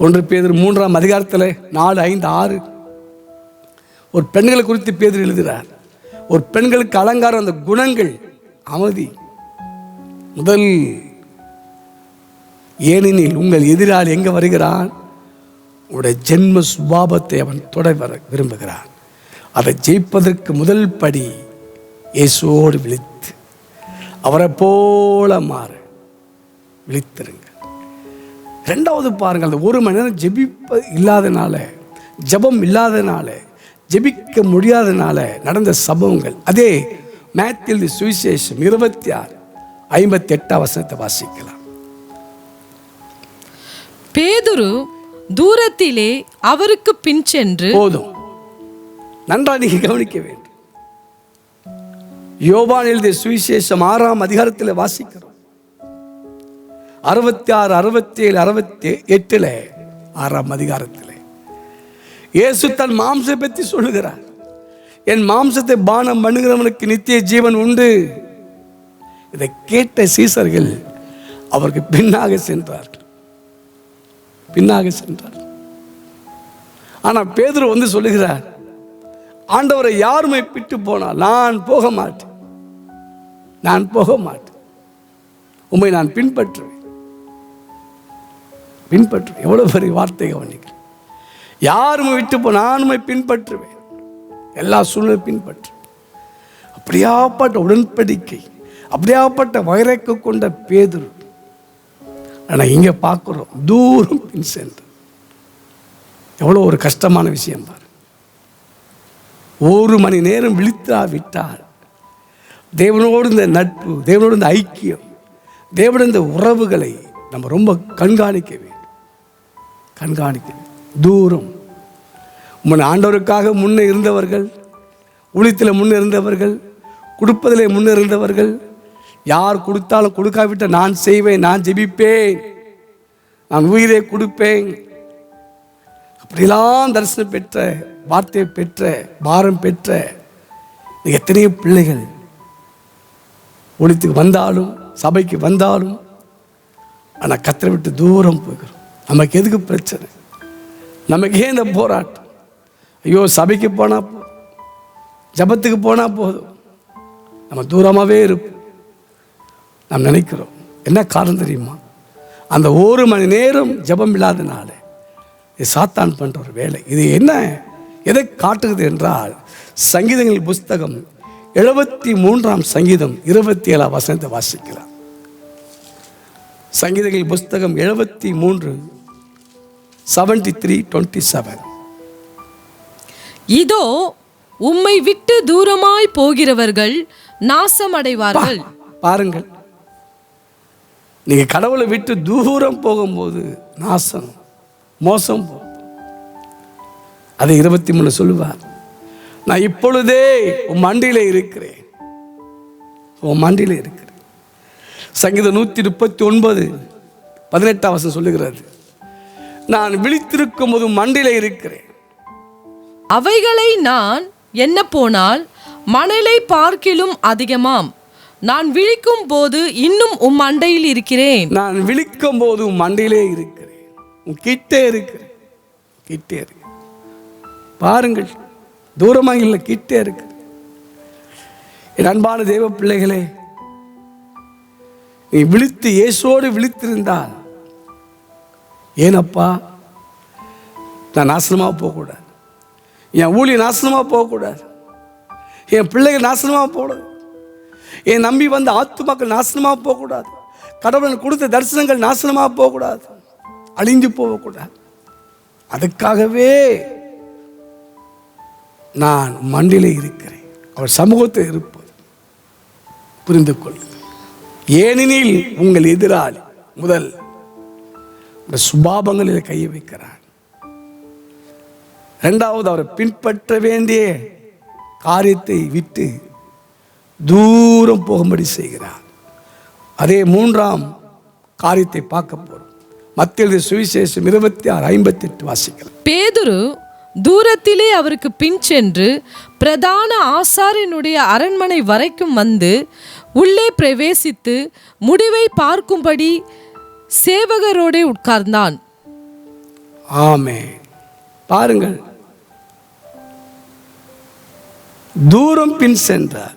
1 பேதுரு 3ஆம் அதிகாரத்தில் 4, 5, 6 ஒரு பெண்களை குறித்து பேதுரு எழுதுகிறார். ஒரு பெண்களுக்கு அலங்காரம் அந்த குணங்கள் அமைதி முதல். ஏனெனில் உங்கள் எதிராளி எங்கே வருகிறான்? உங்களுடைய ஜென்ம சுபாவத்தை அவன் தொட விரும்புகிறான். அதை ஜெயிப்பதற்கு முதல் படி இயேசுவோடு விழித்து அவரை போல மாற விழித்திருங்க. 2வது பாருங்கள், அந்த 1 மணி நேரம் ஜெபம் இல்லாதனால ஜெபிக்க முடியாதனால நடந்த சம்பவங்கள். அதே மேத்யூ சுவிசேஷம் 26:58 வாசிக்கலாம். பேதுரு தூரத்திலே அவருக்கு பின் சென்று, போதும், நன்றாக நீங்க கவனிக்க வேண்டும். யோவான் எழுதிய சுவிசேஷம் 6ஆம் அதிகாரத்தில் வாசிக்கிறோம். 66, 67, 68 6ஆம் அதிகாரத்தில் இயேசு தன் மாம்சத்தை பற்றி சொல்லுகிறார். என் மாம்சத்தை பானம் பண்ணுகிறவனுக்கு நித்திய ஜீவன் உண்டு. இதை கேட்ட சீசர்கள் அவருக்கு பின்னாக சென்றார்கள். ஆனா பேதுரு வந்து சொல்லுகிறார், ஆண்டவரை யாருமே பிட்டு போனால் நான் போக மாட்டேன், உம்மை நான் பின்பற்றுவேன். எவ்வளவு பெரிய வார்த்தை கவனிக்க. யாருமே விட்டு போ, நானுமே பின்பற்றுவேன், எல்லா சூழ்நிலை பின்பற்றுவேன். அப்படியாப்பட்ட உடன்படிக்கை, அப்படியாப்பட்ட வைரக்கு கொண்ட பேதுரு. ஆனால் இங்கே பார்க்குறோம், தூரம் பின் சென்று. எவ்வளோ ஒரு கஷ்டமான விஷயம் பாரு. 1 மணி நேரம் விழித்தாவிட்டால் தேவனோடு இந்த நட்பு, தேவனோடு இந்த ஐக்கியம், தேவனோடு இந்த உறவுகளை நம்ம ரொம்ப கண்காணிக்க வேண்டும். தூரம். முன் ஆண்டவருக்காக முன்னே இருந்தவர்கள், ஊழியத்தில் முன்னே இருந்தவர்கள், கொடுப்பதிலே முன்னே இருந்தவர்கள், யார் கொடுத்தாலும் கொடுக்காவிட்டால் நான் செய்வேன், நான் ஜெபிப்பேன், நான் உயிரை கொடுப்பேன், அப்படிலாம் தரிசனம் பெற்ற, வார்த்தையை பெற்ற, பாரம் பெற்ற எத்தனையோ பிள்ளைகள் ஊழியத்துக்கு வந்தாலும் சபைக்கு வந்தாலும் ஆனால் கத்தரை விட்டு தூரம் போகிறோம். நமக்கு எதுக்கு பிரச்சனை? நமக்கு ஏன் இந்த போராட்டம்? ஐயோ, சபைக்கு போனால் போதும், ஜபத்துக்கு போனால் போதும், நம்ம தூரமாகவே இருப்போம் நாம் நினைக்கிறோம். என்ன காரணம் தெரியுமா? அந்த 1 மணி நேரம் ஜபம் இல்லாதனால இது சாத்தான் பண்ணுற ஒரு வேலை. இது என்ன, எதை காட்டுகிறது என்றால், சங்கீதங்கள் புஸ்தகம் 73ஆம் சங்கீதம் 27ஆம் வசனத்தை வாசிக்கலாம். சங்கீதங்கள் புஸ்தகம் 73 73:27. இதோ உம்மை விட்டு தூரமாய் போகிறவர்கள் நாசமடைவார்கள். பாருங்கள், நீங்க கடவுளை விட்டு தூரம் போகும்போது நாசம், மோசம் போகும். அதை 23 சொல்லுவார், நான் இப்பொழுதே உன் மண்டியிலே இருக்கிறேன். சங்கீதம் 139 18ஆம் வசனம் சொல்லுகிறது, நான் விழித்திருக்கும் போது மண்டியிலே இருக்கிறேன். அவைகளை நான் என்ன போனால் மணலை பார்க்கிலும் அதிகமாம். நான் விழிக்கும் போது இன்னும் உம் மண்டையில் இருக்கிறேன். நான் விழிக்கும் போது உன் மண்டையிலே இருக்கிறேன், உன் கிட்டே இருக்கிறேன். பாருங்கள், தூரமாக இல்லை, கிட்டே இருக்கு. என் அன்பான தேவ பிள்ளைகளே, நீ விழித்து இயேசுவோடு விழித்திருந்தால், ஏனப்பா நான் நாசனமாக போகக்கூடாது, என் ஊழிய நாசனமாக போகக்கூடாது, என் பிள்ளைகள் நாசனமாக போகக்கூடாது, என் நம்பி வந்த ஆத்துமாக்கள் நாசனமாக போகக்கூடாது, கடவுள் கொடுத்த தரிசனங்கள் நாசனமாக போகக்கூடாது, அழிஞ்சு போகக்கூடாது. அதுக்காகவே நான் மண்டிலே இருக்கிறேன், அவர் சமூகத்தில் இருப்பது புரிந்து கொள்ளுங்கள். ஏனெனில் உங்கள் எதிராளி முதல் சுபாவங்களில் கையை வைக்கிறார். 2வது, அவரை பின்பற்ற வேண்டிய காரியத்தை விட்டு தூரம் போகும்படி செய்கிறார். அதே 3ஆம் காரியத்தை பார்க்க போறோம். மத்தேயு சுவிசேஷம் 26:58 வாசிக்கலாம். பேதுரு தூரத்திலே அவருக்கு பின் சென்று பிரதான ஆசாரியனுடைய அரண்மனை வரைக்கும் வந்து உள்ளே பிரவேசித்து முடிவை பார்க்கும்படி சேவகரோடே உட்கார்ந்தான். ஆமென். பாருங்கள், தூரம் பின் சென்றார்.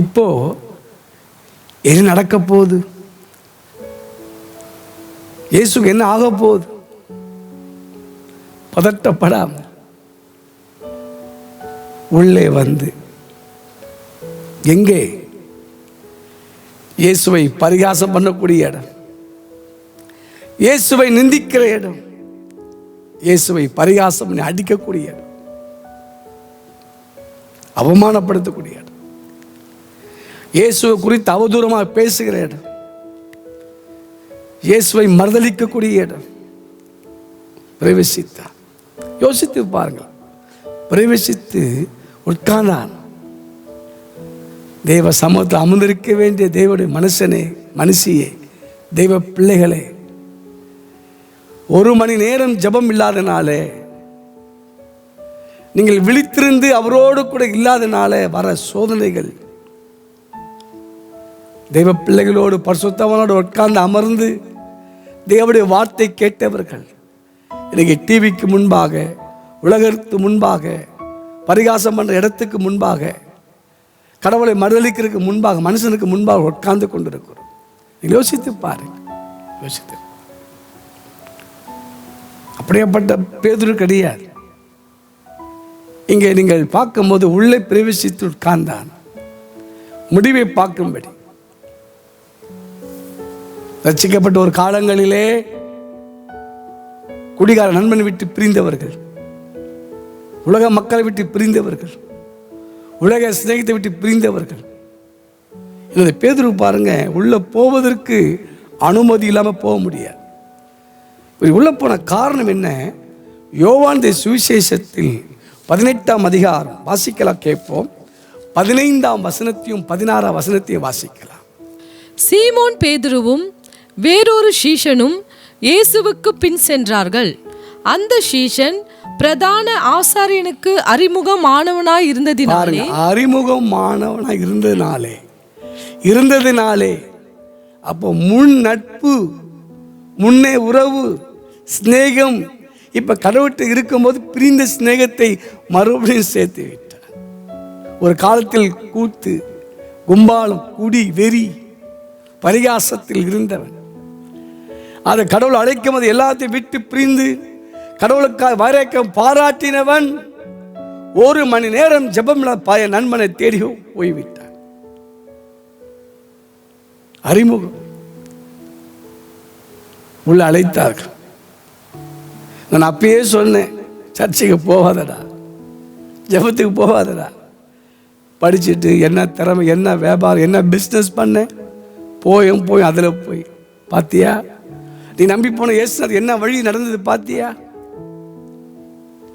இப்போ என்ன நடக்க போகுது? இயேசுக்கு என்ன ஆக போகுது? பதட்டப்படாம உள்ளே வந்து, எங்கே இயேசுவை பரிகாசம் பண்ணக்கூடிய இடம், இயேசுவை நிந்திக்கிற இடம், இயேசுவை பரிகாசம் பண்ணி அடிக்கக்கூடிய இடம், அவமானப்படுத்தக்கூடிய இடம், இயேசுவை குறித்து அவதூறமாக பேசுகிற இடம், இயேசுவை மறுதலிக்கக்கூடிய இடம், பிரவேசித்தார். யோசித்து பாருங்கள். பிரவேசித்து உட்கார்ந்தான். தெய்வ சமூகத்தில் அமர்ந்திருக்க வேண்டிய தேவனுடைய மனுஷனே, மனுஷியே, தெய்வ பிள்ளைகளே, 1 மணி நேரம் ஜெபம் இல்லாதனாலே, நீங்கள் விழித்திருந்து அவரோடு கூட இல்லாதனால வர சோதனைகள், தெய்வ பிள்ளைகளோடு பரிசுத்தவனோடு உட்கார்ந்து அமர்ந்து தேவனுடைய வார்த்தை கேட்டவர்கள் இன்னைக்கு டிவிக்கு முன்பாக, உலகத்துக்கு முன்பாக, பரிகாசம் பண்ற இடத்துக்கு முன்பாக, கடவுளை மறுதலிக்கிறதுக்கு முன்பாக, மனுஷனுக்கு முன்பாக உட்கார்ந்து கொண்டிருக்கிறோம். யோசித்து பாருங்க. யோசித்து அப்படியேப்பட்ட பேதுரு கிடையாது. இங்கே நீங்கள் பார்க்கும்போது உள்ளே பிரவேசித்து உட்கார்ந்தான், முடிவை பார்க்கும்படி. ரட்சிக்கப்பட்ட ஒரு காலங்களிலே குடிகார நண்பனை விட்டு பிரிந்தவர்கள், உலக மக்களை விட்டு பிரிந்தவர்கள், உலக சிநேகித்தை விட்டு பிரிந்தவர்கள். இந்த பேதுரு பாருங்க, உள்ள போவதற்கு அனுமதி இல்லாமல் போக முடியாது. உள்ள போன காரணம் என்ன? யோவான் சுவிசேஷத்தில் 18ஆம் அதிகாரம் வாசிக்கலாம், கேட்போம். 15ஆம் வசனத்தையும் 16ஆம் வசனத்தையும் வாசிக்கலாம். சீமோன் பேதுருவும் வேறொரு சீஷனும் இயேசுவுக்கு பின் சென்றார்கள். அந்த சீஷன் பிரதான ஆசாரியனுக்கு அறிமுகமானவனாய் இருந்ததினாலே அப்போ முன் நட்பு, முன்னே உறவு, சிநேகம், இப்ப கடவுள்கிட்ட இருக்கும்போது பிரிந்த சிநேகத்தை மறுபடியும் சேர்த்து விட்டார். ஒரு காலத்தில் கூத்து, கும்பாலம், குடி, வெறி, பரிகாசத்தில் இருந்தவன், அதை கடவுள் அழைக்கும் போது எல்லாத்தையும் விட்டு பிரிந்து கடவுளுக்காக வைராக்கியம் பாராட்டினவன் 1 மணி நேரம் ஜெபம் நண்பனை தேடி போய்விட்டான். அறிமுகம் உள்ள அழைத்தார்கள். நான் அப்பயே சொன்னேன், சர்ச்சைக்கு போகாதடா, ஜெபத்துக்கு போகாதடா, படிச்சுட்டு என்ன திறமை, என்ன வியாபாரம், என்ன பிஸ்னஸ் பண்ண போய் அதில் போய் பார்த்தியா? நீ நம்பி போன இயேசுநாதர் என்ன வழி நடந்தது பார்த்தியா?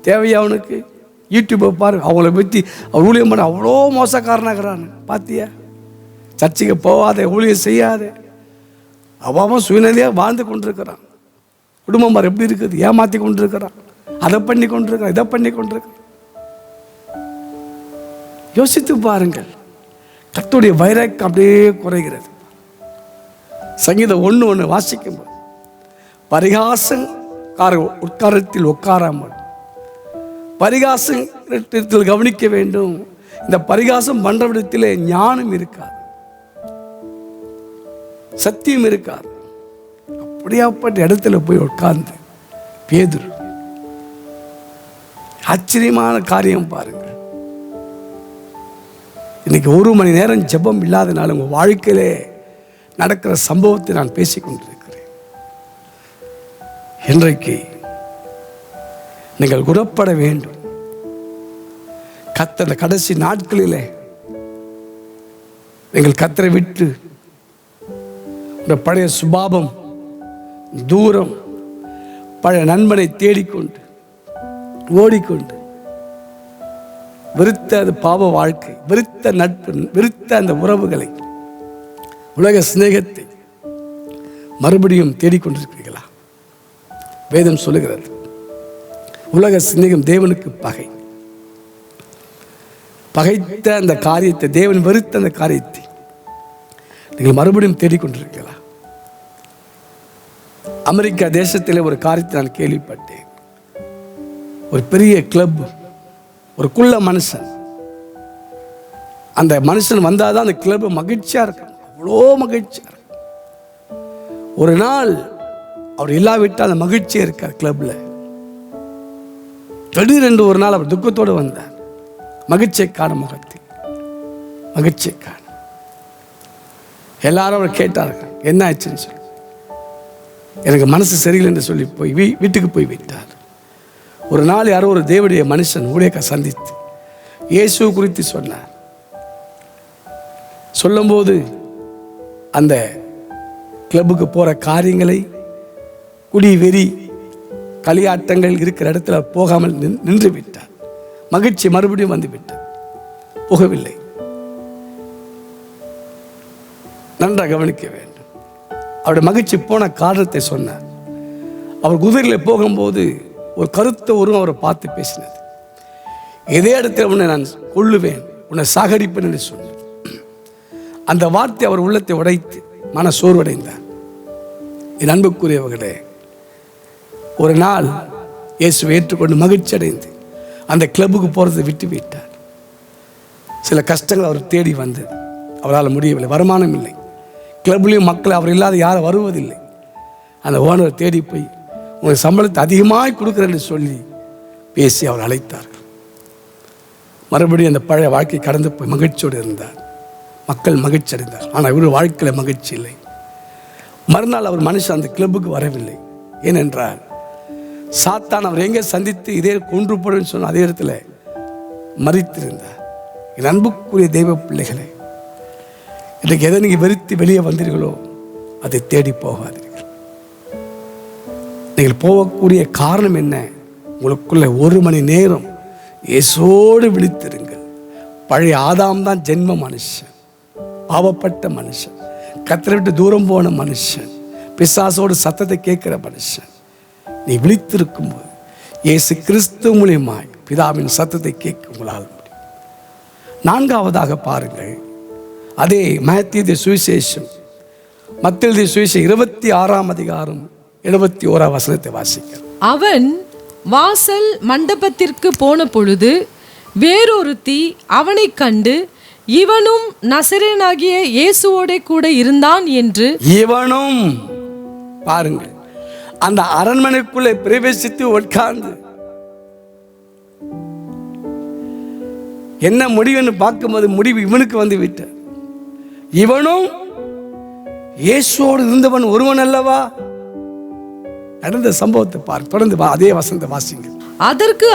தேவையா உனக்கு? யூடியூப்பை பாரு, அவங்கள பற்றி அவர் ஊழியம் பண்ண அவ்வளோ மோசக்காரனாகிறான்னு பார்த்தியா? சர்ச்சைக்கு போகாத, ஊழியம் செய்யாத, அவன் சுயநதியாக வாழ்ந்து கொண்டிருக்கிறான். குடும்பம் மாதிரி எப்படி இருக்குது? ஏமாற்றி கொண்டிருக்கிறான், அதை பண்ணி கொண்டிருக்கிறான், இதை பண்ணி கொண்டிருக்கிறான். யோசித்து பாருங்கள். கர்த்தருடைய வைராக்கியம் அப்படியே குறைகிறது. சங்கீதம் 1:1 வாசிக்கும்போது, பரிகாசக்கார உட்காரத்தில் உட்காராமல் பரிகாசத்தில் கவனிக்க வேண்டும். இந்த பரிகாசம் பண்ற விடத்திலே ஞானம் இருக்காது, சத்தியம் இருக்காது. அப்படியாப்பட்ட இடத்துல போய் உட்கார்ந்து பேதுரு, ஆச்சரியமான காரியம் பாருங்க. இன்னைக்கு 1 மணி நேரம் ஜெபம் இல்லாதனால உங்க வாழ்க்கையிலே நடக்கிற சம்பவத்தை நான் பேசிக்கொண்டிருக்கிறேன். இன்றைக்கு நீங்கள் குணப்பட வேண்டும். கர்த்தர் கடைசி நாட்களிலே நீங்கள் கர்த்தரை விட்டு இந்த பழைய சுபாவம், தூரம், பழைய நண்பனை தேடிக்கொண்டு ஓடிக்கொண்டு வெறுத்த அது பாவ வாழ்க்கை, வெறுத்த நட்பு, வெறுத்த அந்த உறவுகளை, உலக சிநேகத்தை மறுபடியும் தேடிக்கொண்டிருக்கிறீர்களா? வேதம் சொல்லுகிறது, உலக சிநேகம் தேவனுக்கு பகை. பகைத்த அந்த காரியத்தை, தேவன் வெறுத்த அந்த காரியத்தை நீங்கள் மறுபடியும் தேடிக்கொண்டிருக்கிறீர்களா? அமெரிக்கா தேசத்தில் ஒரு காரியத்தை நான் கேள்விப்பட்டேன். ஒரு பெரிய கிளப், ஒரு குள்ள மனுஷன், அந்த மனுஷன் வந்தாதான் அந்த கிளப் மகிழ்ச்சியா இருக்கு, அவ்வளோ மகிழ்ச்சியா இருக்கு. ஒரு நாள் அவர் இல்லாவிட்டால் அந்த மகிழ்ச்சியா இருக்கார் கிளப்ல. திடீரென்று ஒரு நாள் அவர் துக்கத்தோடு வந்தார். மகிழ்ச்சியை காண முகத்தில், மகிழ்ச்சியை காண. எல்லாரும் அவர் கேட்டார்கள், என்ன ஆச்சுன்னு சொல்லி. எனக்கு மனசு சரியில்லை என்று சொல்லி போய் வீட்டுக்கு போய் விட்டார். ஒரு நாள் யாரோ ஒரு தேவனுடைய மனுஷன் ஊழியக்க சந்தித்து இயேசு குறித்து சொன்னார். சொல்லும்போது அந்த கிளப்புக்கு போற காரியங்களை, குடி, வெறி, களியாட்டங்கள் இருக்கிற இடத்துல போகாமல் நின்று விட்டார். மகிழ்ச்சி மறுபடியும் வந்து விட்டார், போகவில்லை. நன்றாக கவனிக்க வேண்டும். அவருடைய மகிழ்ச்சி போன காரணத்தை சொன்னார். அவர் குதிரையில் போகும்போது ஒரு கருத்த உருவம் அவரை பார்த்து பேசினது. இதே இடத்துல உன்னை நான் கொள்ளுவேன், உன்னை சாகடிப்பேன் என்று சொன்னார். அந்த வார்த்தை அவர் உள்ளத்தை உடைத்து மன சோர்வடைந்தார். என் அன்புக்குரியவர்களே, ஒரு நாள் இயேசுவை ஏற்றுக்கொண்டு மகிழ்ச்சி அடைந்து அந்த கிளப்புக்கு போகிறதை விட்டு விட்டார். சில கஷ்டங்கள் அவர் தேடி வந்தது, அவரால் முடியவில்லை, வருமானம் இல்லை. கிளப்லேயும் மக்கள் அவர் இல்லாத யாரும் வருவதில்லை. அந்த ஓனரை தேடி போய் உங்களுக்கு சம்பளத்தை அதிகமாக கொடுக்குறேன்னு சொல்லி பேசி அவர் அழைத்தார்கள். மறுபடியும் அந்த பழைய வாழ்க்கை கடந்து போய் மகிழ்ச்சியோடு இருந்தார். மக்கள் மகிழ்ச்சி அடைந்தார். ஆனால் இவர் வாழ்க்கையில் மகிழ்ச்சி இல்லை. மறுநாள் அவர் மனுஷன் அந்த கிளப்புக்கு வரவில்லை. ஏனென்றால் சாத்தான் அவர் எங்கே சந்தித்து இதே கொன்று போடுன்னு சொன்ன அதே இடத்துல மறித்திருந்தார். என் அன்புக்குரிய தெய்வ பிள்ளைகளே, இன்றைக்கு எதை நீங்கள் வெறுத்து வெளியே வந்தீர்களோ அதை தேடி போகாதீர்கள். நீங்கள் போகக்கூடிய காரணம் என்ன? உங்களுக்குள்ள 1 மணி நேரம் இயேசோடு விழித்திருங்கள். பழைய ஆதாம் தான் ஜென்ம மனுஷன், பாவப்பட்ட மனுஷன், கர்த்தரை விட்டு தூரம் போன மனுஷன், பிசாசோடு சத்தத்தை கேட்கிற மனுஷன். நீ விழித்திருக்கும் போது இயேசு கிறிஸ்து மூலியமாய் பிதாவின் சத்தத்தை கேட்க உங்களால் முடியும். 4ஆவதாக பாருங்கள், அதே மத்தேயு சுவிசேஷம், மத்தேயு சுவிசேஷம் 26ஆம் அதிகாரம் 71ஆம் வசனத்தை வாசிக்கிறோம். அவன் வாசல் மண்டபத்திற்கு போன பொழுது வேறொருத்தி அவனை கண்டு, இவனும் நசரேயனாகிய இயேசுவோட கூட இருந்தான் என்று. இவனும் பாருங்கள், அந்த அரண்மனைக்குள்ளே பிரவேசித்து உட்கார்ந்து என்ன முடிவுன்னு பார்க்கும்போது முடிவு இவனுக்கு வந்து விட்ட. இவனும் இயேசுவோடு இருந்தவன் ஒருவன் அல்லவா? நடந்த சம்பவத்தை பார், தொடர்ந்து அதே வசனத்தை வாசிங்க. அதற்கு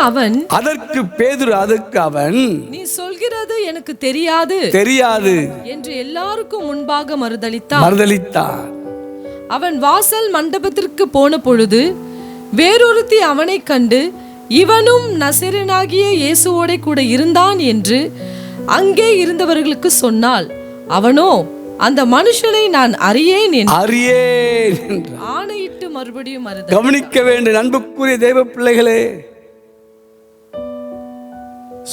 பேதுரு அவன், நீ சொல்கிறது எனக்கு தெரியாது என்று எல்லாருக்கும் முன்பாக மறுதலித்தான். அவன் வாசல் மண்டபத்திற்கு போன பொழுது வேறொருத்தி அவனை கண்டு, இவனும் நசரேயனாகிய இயேசுவோட கூட இருந்தான் என்று அங்கே இருந்தவர்களுக்கு சொன்னாள். அவனோ, அந்த மனுஷனை நான் அறியேன் என்று ஆணையிட்டு மறுபடியும் மறுதலித்தான். கவனிக்க வேண்டும் அன்புக்குரிய தெய்வ பிள்ளைகளே,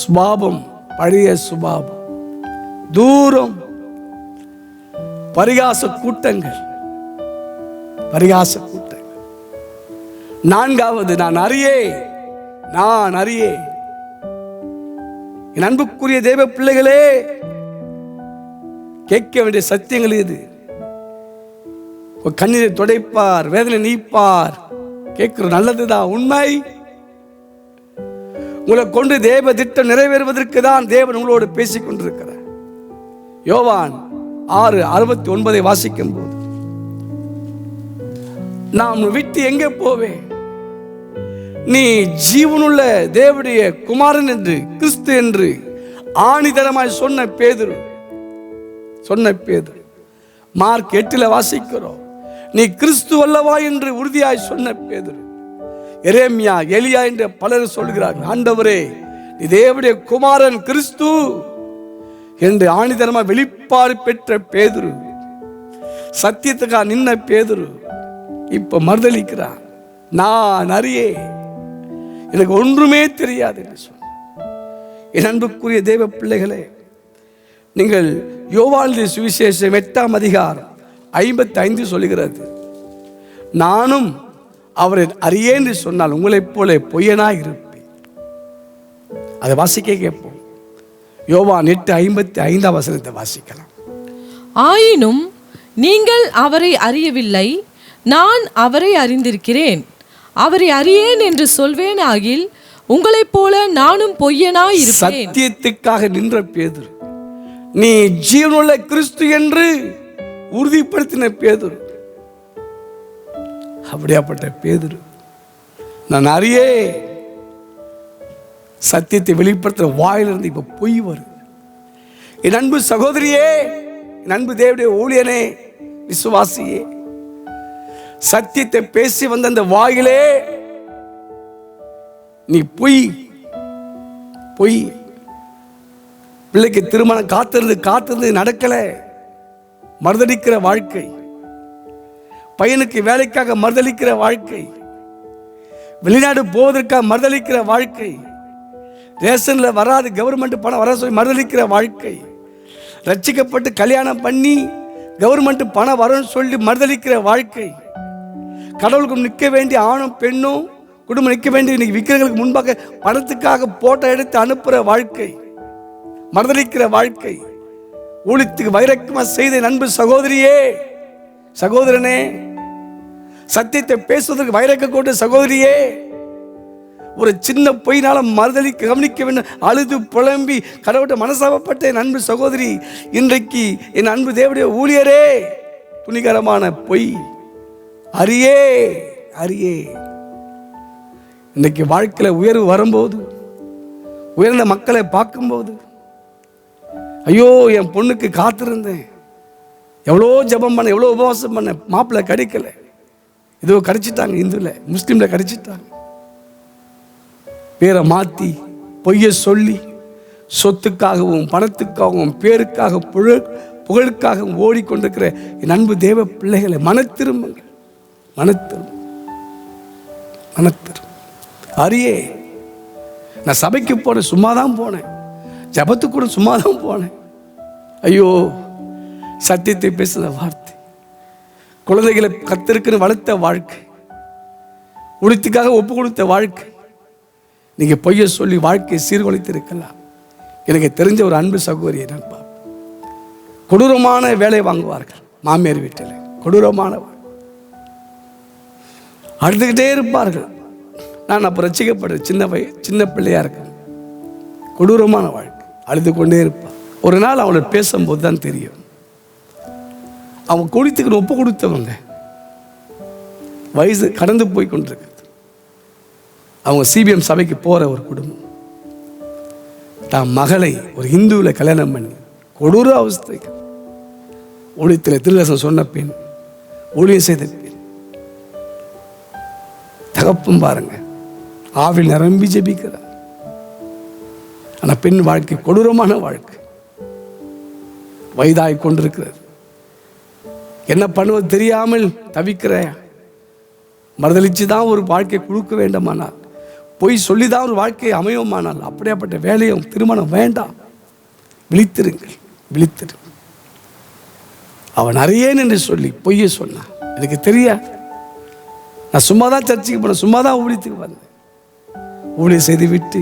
சுபாவம், பழைய சுபாவம், தூரம், பரிகாச கூட்டங்கள். 4வது, நான் அறியே. என் அன்புக்குரிய தெய்வ பிள்ளைகளே, கேட்க வேண்டிய சத்தியங்கள் இது. கண்ணீரை துடைப்பார், வேதனை நீப்பார். கேட்கிற நல்லதுதான், உண்மை. உங்களை கொண்டு தேவ திட்டம் நிறைவேறுவதற்கு தான் தேவன் உங்களோடு பேசிக் கொண்டிருக்கிறார். யோவான் 6:69 வாசிக்கும் போது, நான் விட்டு எங்கே போவேன்? நீ ஜீவனுள்ள தேவனுடைய குமாரன் என்று, கிறிஸ்து என்று ஆணிதரமாய் சொன்ன பேதுரு. மார்க் 8 வாசிக்கிறோம், நீ கிறிஸ்து அல்லவா என்று உறுதியாய் சொன்ன பேதுரு. எரேமியா, எலியா என்று பலர் சொல்கிறார்கள். ஆண்டவரே, நீ தேவனுடைய குமாரன் கிறிஸ்து என்று ஆணிதரமாய் வெளிப்பாடு பெற்ற பேதுரு, சத்தியத்துக்காக நின்ன பேதுரு இப்ப மறுதலிக்கிறான். நான் அறியே, எனக்கு ஒன்றுமே தெரியாது என்று சொன்ன. என் அன்புக்குரிய தேவ பிள்ளைகளே, நீங்கள் யோவான் சுவிசேஷம் 8ஆம் அதிகாரம் 55 சொல்லுகிறது, நானும் அவரை அறியேன் என்று சொன்னால் உங்களைப் போல பொய்யனாய் இருப்பேன். அதை வாசிக்க கேட்போம். யோவான் 8:55 வசனத்தை வாசிக்கலாம். ஆயினும் நீங்கள் அவரை அறியவில்லை, நான் அவரை அறிந்திருக்கிறேன். அவரை அறியேன் என்று சொல்வேன் ஆகில் உங்களைப் போல நானும் பொய்யனாய் இருப்பேன். சத்தியத்துக்காக நின்ற பேதுரு, நீ ஜீவனுள்ள கிறிஸ்து என்று உறுதிப்படுத்தின பேதுரு. அப்படியாப்பட்ட பேதுரு, நான் அறியே, சத்தியத்தை வெளிப்படுத்துற வாயிலிருந்து இப்ப பொய் வருது. என் அன்பு சகோதரியே, என் அன்பு தேவனுடைய ஊழியனே, விசுவாசியே, சத்தியத்தை பேசி வந்த அந்த வாயிலே நீ பொய் பொய். பிள்ளைக்கு திருமணம் காத்திருந்து நடக்கலை, மறுதளிக்கிற வாழ்க்கை. பையனுக்கு வேலைக்காக மறுதளிக்கிற வாழ்க்கை. வெளிநாடு போவதற்காக மறுதளிக்கிற வாழ்க்கை. ரேஷன்ல வராது, கவர்மெண்ட் பணம் வர சொல்லி மறுதளிக்கிற வாழ்க்கை. ரட்சிக்கப்பட்டு கல்யாணம் பண்ணி கவர்மெண்ட் பணம் வரும்னு சொல்லி மறுதளிக்கிற வாழ்க்கை. கடவுளுக்கு நிற்க வேண்டிய ஆணும் பெண்ணும் குடும்பம் நிற்க வேண்டிய இன்னைக்கு விக்கிரங்களுக்கு முன்பாக பணத்துக்காக போட்டோ எடுத்து அனுப்புகிற வாழ்க்கை, மறுதளிக்கிற வாழ்க்கை. ஊழியத்துக்கு வைரக்கமா செய்த அன்பு சகோதரியே, சகோதரனே, சத்தியத்தை பேசுவதற்கு வைரக்க கொண்டு சகோதரியே, ஒரு சின்ன பொய்னால மறுதலி கவனிக்க வேண்டும் அழுது புலம்பி கடவுள்கிட்ட மனசாபப்பட்ட என் அன்பு சகோதரி, இன்றைக்கு என் அன்பு தேவனுடைய ஊழியரே, துணிகரமான பொய் அறியே அறியே. இன்னைக்கு வாழ்க்கையில் உயர்வு வரும்போது, உயர்ந்த மக்களை பார்க்கும்போது, ஐயோ என் பொண்ணுக்கு காத்திருந்தேன், எவ்வளோ ஜபம் பண்ண, எவ்வளோ உபவாசம் பண்ண, மாப்பிள்ளை கிடைக்கல, இதோ கிடைச்சிட்டாங்க, இந்துல முஸ்லீம்ல கிடைச்சிட்டாங்க. பேரை மாற்றி பொய்யை சொல்லி சொத்துக்காகவும் பணத்துக்காகவும் பேருக்காக புகழுக்காகவும் ஓடிக்கொண்டிருக்கிற என் அன்பு தேவ பிள்ளைகளை மனத்திரும்புங்கள், மனத்திரும் அறியே. நான் சபைக்கு போனேன், சும்மா தான் போனேன், ஜபத்துக்கு கூட சும்மா தான் போனேன். ஐயோ சத்தியத்தை பேசுன வார்த்தை, குழந்தைகளை கத்திருக்குன்னு வளர்த்த வாழ்க்கை, உடுத்துக்காக ஒப்பு கொடுத்த வாழ்க்கை, நீங்கள் பொய்யை சொல்லி வாழ்க்கையை சீர்குலைத்து இருக்கலாம். எனக்கு தெரிஞ்ச ஒரு அன்பு சகோதரியை நான் பார்ப்பேன். கொடூரமான வேலை வாங்குவார்கள் மாமியார் வீட்டில், கொடூரமான அழுதுகிட்டே இருப்பார்கள். நான் அப்போ ரசிக்கப்படுறேன், சின்ன பிள்ளையா இருக்கேன். கொடூரமான வாழ்க்கை, அழுது கொண்டே இருப்பான். ஒரு நாள் அவளை பேசும்போது தான் தெரியும், அவங்க குடித்துக்கு ஒப்பு கொடுத்தவங்க, வயசு கடந்து போய் கொண்டிருக்கு. அவங்க சிபிஎம் சபைக்கு போகிற ஒரு குடும்பம், தான் மகளை ஒரு இந்துவில் கல்யாணம் பண்ணி கொடூர அவஸ்தைக்கு ஊழியத்தில் திருதர்சனம் சொன்ன பெண், ஊழியம் செய்த பெண், தகப்பும் பாருங்க ஆவில் நிரம்பி ஜெபிக்கிறார். ஆனால் பெண் வாழ்க்கை கொடூரமான வாழ்க்கை, வயதாய் கொண்டிருக்கிறது, என்ன பண்ணுவது தெரியாமல் தவிக்கிற, மறுதளிச்சு தான் ஒரு வாழ்க்கை கொடுக்க வேண்டுமானால், பொய் சொல்லி தான் ஒரு வாழ்க்கை அமையுமானால், அப்படியாப்பட்ட வேலையும் திருமணம் வேண்டாம். விழித்திருங்கள், விழித்திரு. அவன் அறியேன் என்று சொல்லி பொய்யை சொன்னான். எனக்கு தெரியாது, நான் சும்மா தான் சர்ச்சைக்கு போனேன், சும்மா தான் ஊழியத்துக்கு வந்தேன். ஊழியம் செய்து விட்டு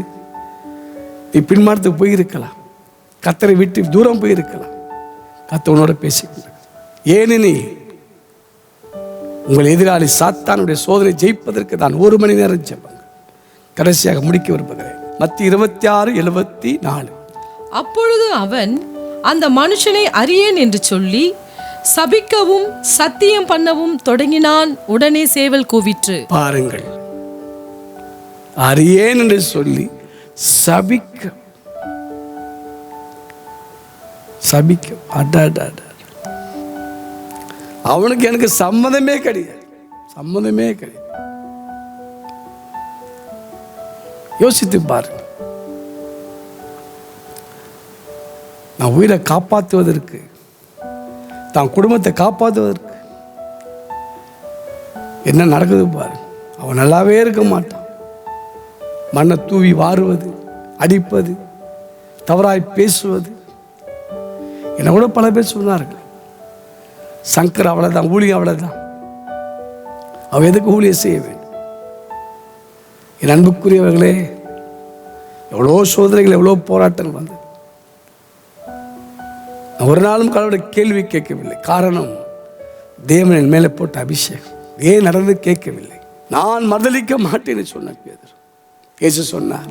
நீ பின்மாற்றத்துக்கு போயிருக்கலாம், கத்தரை விட்டு தூரம் போயிருக்கலாம். கத்தவனோட பேசிக்கொண்டு ஏனெனில் உங்கள் எதிராளி சாத்தானுடைய சோதனை ஜெயிப்பதற்கு தான் 1 மணி நேரம் ஜெபம். கடைசியாக முடிக்க விரும்புகிறேன். மத்திய 26:74. அப்பொழுது அவன் அந்த மனுஷனை அறியேன் என்று சொல்லி சபிக்கவும் சத்தியம் பண்ணவும் தொடங்கினான். உடனே சேவல் கூவிற்று. பாருங்கள், அறியேன் என்று சொல்லி சபிக்க அவனுக்கு எனக்கு சம்மதமே கிடையாது, சம்மதமே கிடையாது. யோசித்து பாருங்க, நான் உயிரை காப்பாற்றுவதற்கு, தான் குடும்பத்தை காப்பாற்றுவதற்கு என்ன நடக்குது பாரு. அவன் நல்லாவே இருக்க மாட்டான். மண்ணை தூவி வாருவது, அடிப்பது, தவறாய் பேசுவது. என்னை கூட பல பேர் சொன்னார்கள், சங்கர் அவ்வளோதான், ஊழியம் அவ்வளோதான், அவன் எதுக்கு ஊழியம் செய்ய வேண்டும்? என் அன்புக்குரியவர்களே, எவ்வளோ சோதனைகள், எவ்வளோ போராட்டங்கள் வந்தது. நான் ஒரு நாளும் கடவுளுடைய கேள்வி கேட்கவில்லை. காரணம், தேவனின் மேலே போட்ட அபிஷேகம். ஏன் நடந்து கேட்கவில்லை. நான் மறுதலிக்க மாட்டேன்னு சொன்ன பேதுரு. இயேசு சொன்னார்,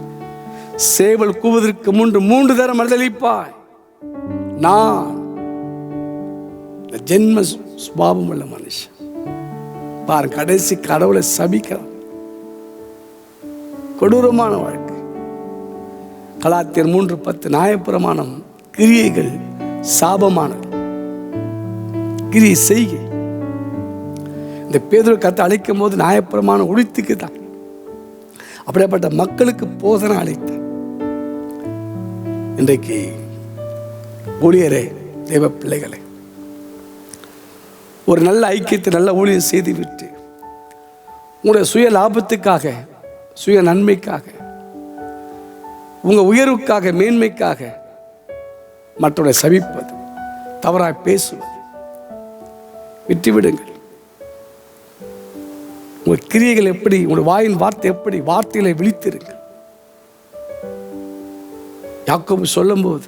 சேவல் கூவதற்கு 3 தரம் மறுதலிப்பாய். நான் ஜென்ம சுபாவம் உள்ள மனுஷன். பாரு, கடைசி கடவுளை சபிக்கிறான். கொடூரமான வாழ்க்கை. கலாத்தியர் 3:10 நியாயப்பிரமாணம் கிரியைகள் சாபமானது, கிரியை செய்கை. இந்த பேதுரு கத்தை அழைக்கும் போது நியாயப்பிரமாணம் ஒழித்துக்கு தான். அப்படிப்பட்ட மக்களுக்கு போதனை அளித்தார். இன்றைக்கு ஊழியரே, தேவ பிள்ளைகளே, ஒரு நல்ல ஐக்கியத்தை நல்ல ஊழியம் செய்துவிட்டு உங்களுடைய சுய லாபத்துக்காக, சுய நன்மைக்காக, உங்கள் உயர்வுக்காக, மேன்மைக்காக மற்றவரை சபிப்பது, தவறாக பேசுவது விட்டுவிடுங்கள். உங்கள் கிரியைகள் எப்படி, உங்களுடைய வாயின் வார்த்தை எப்படி, வார்த்தைகளை விழித்திருங்கள். யாக்கோபு சொல்லும்போது,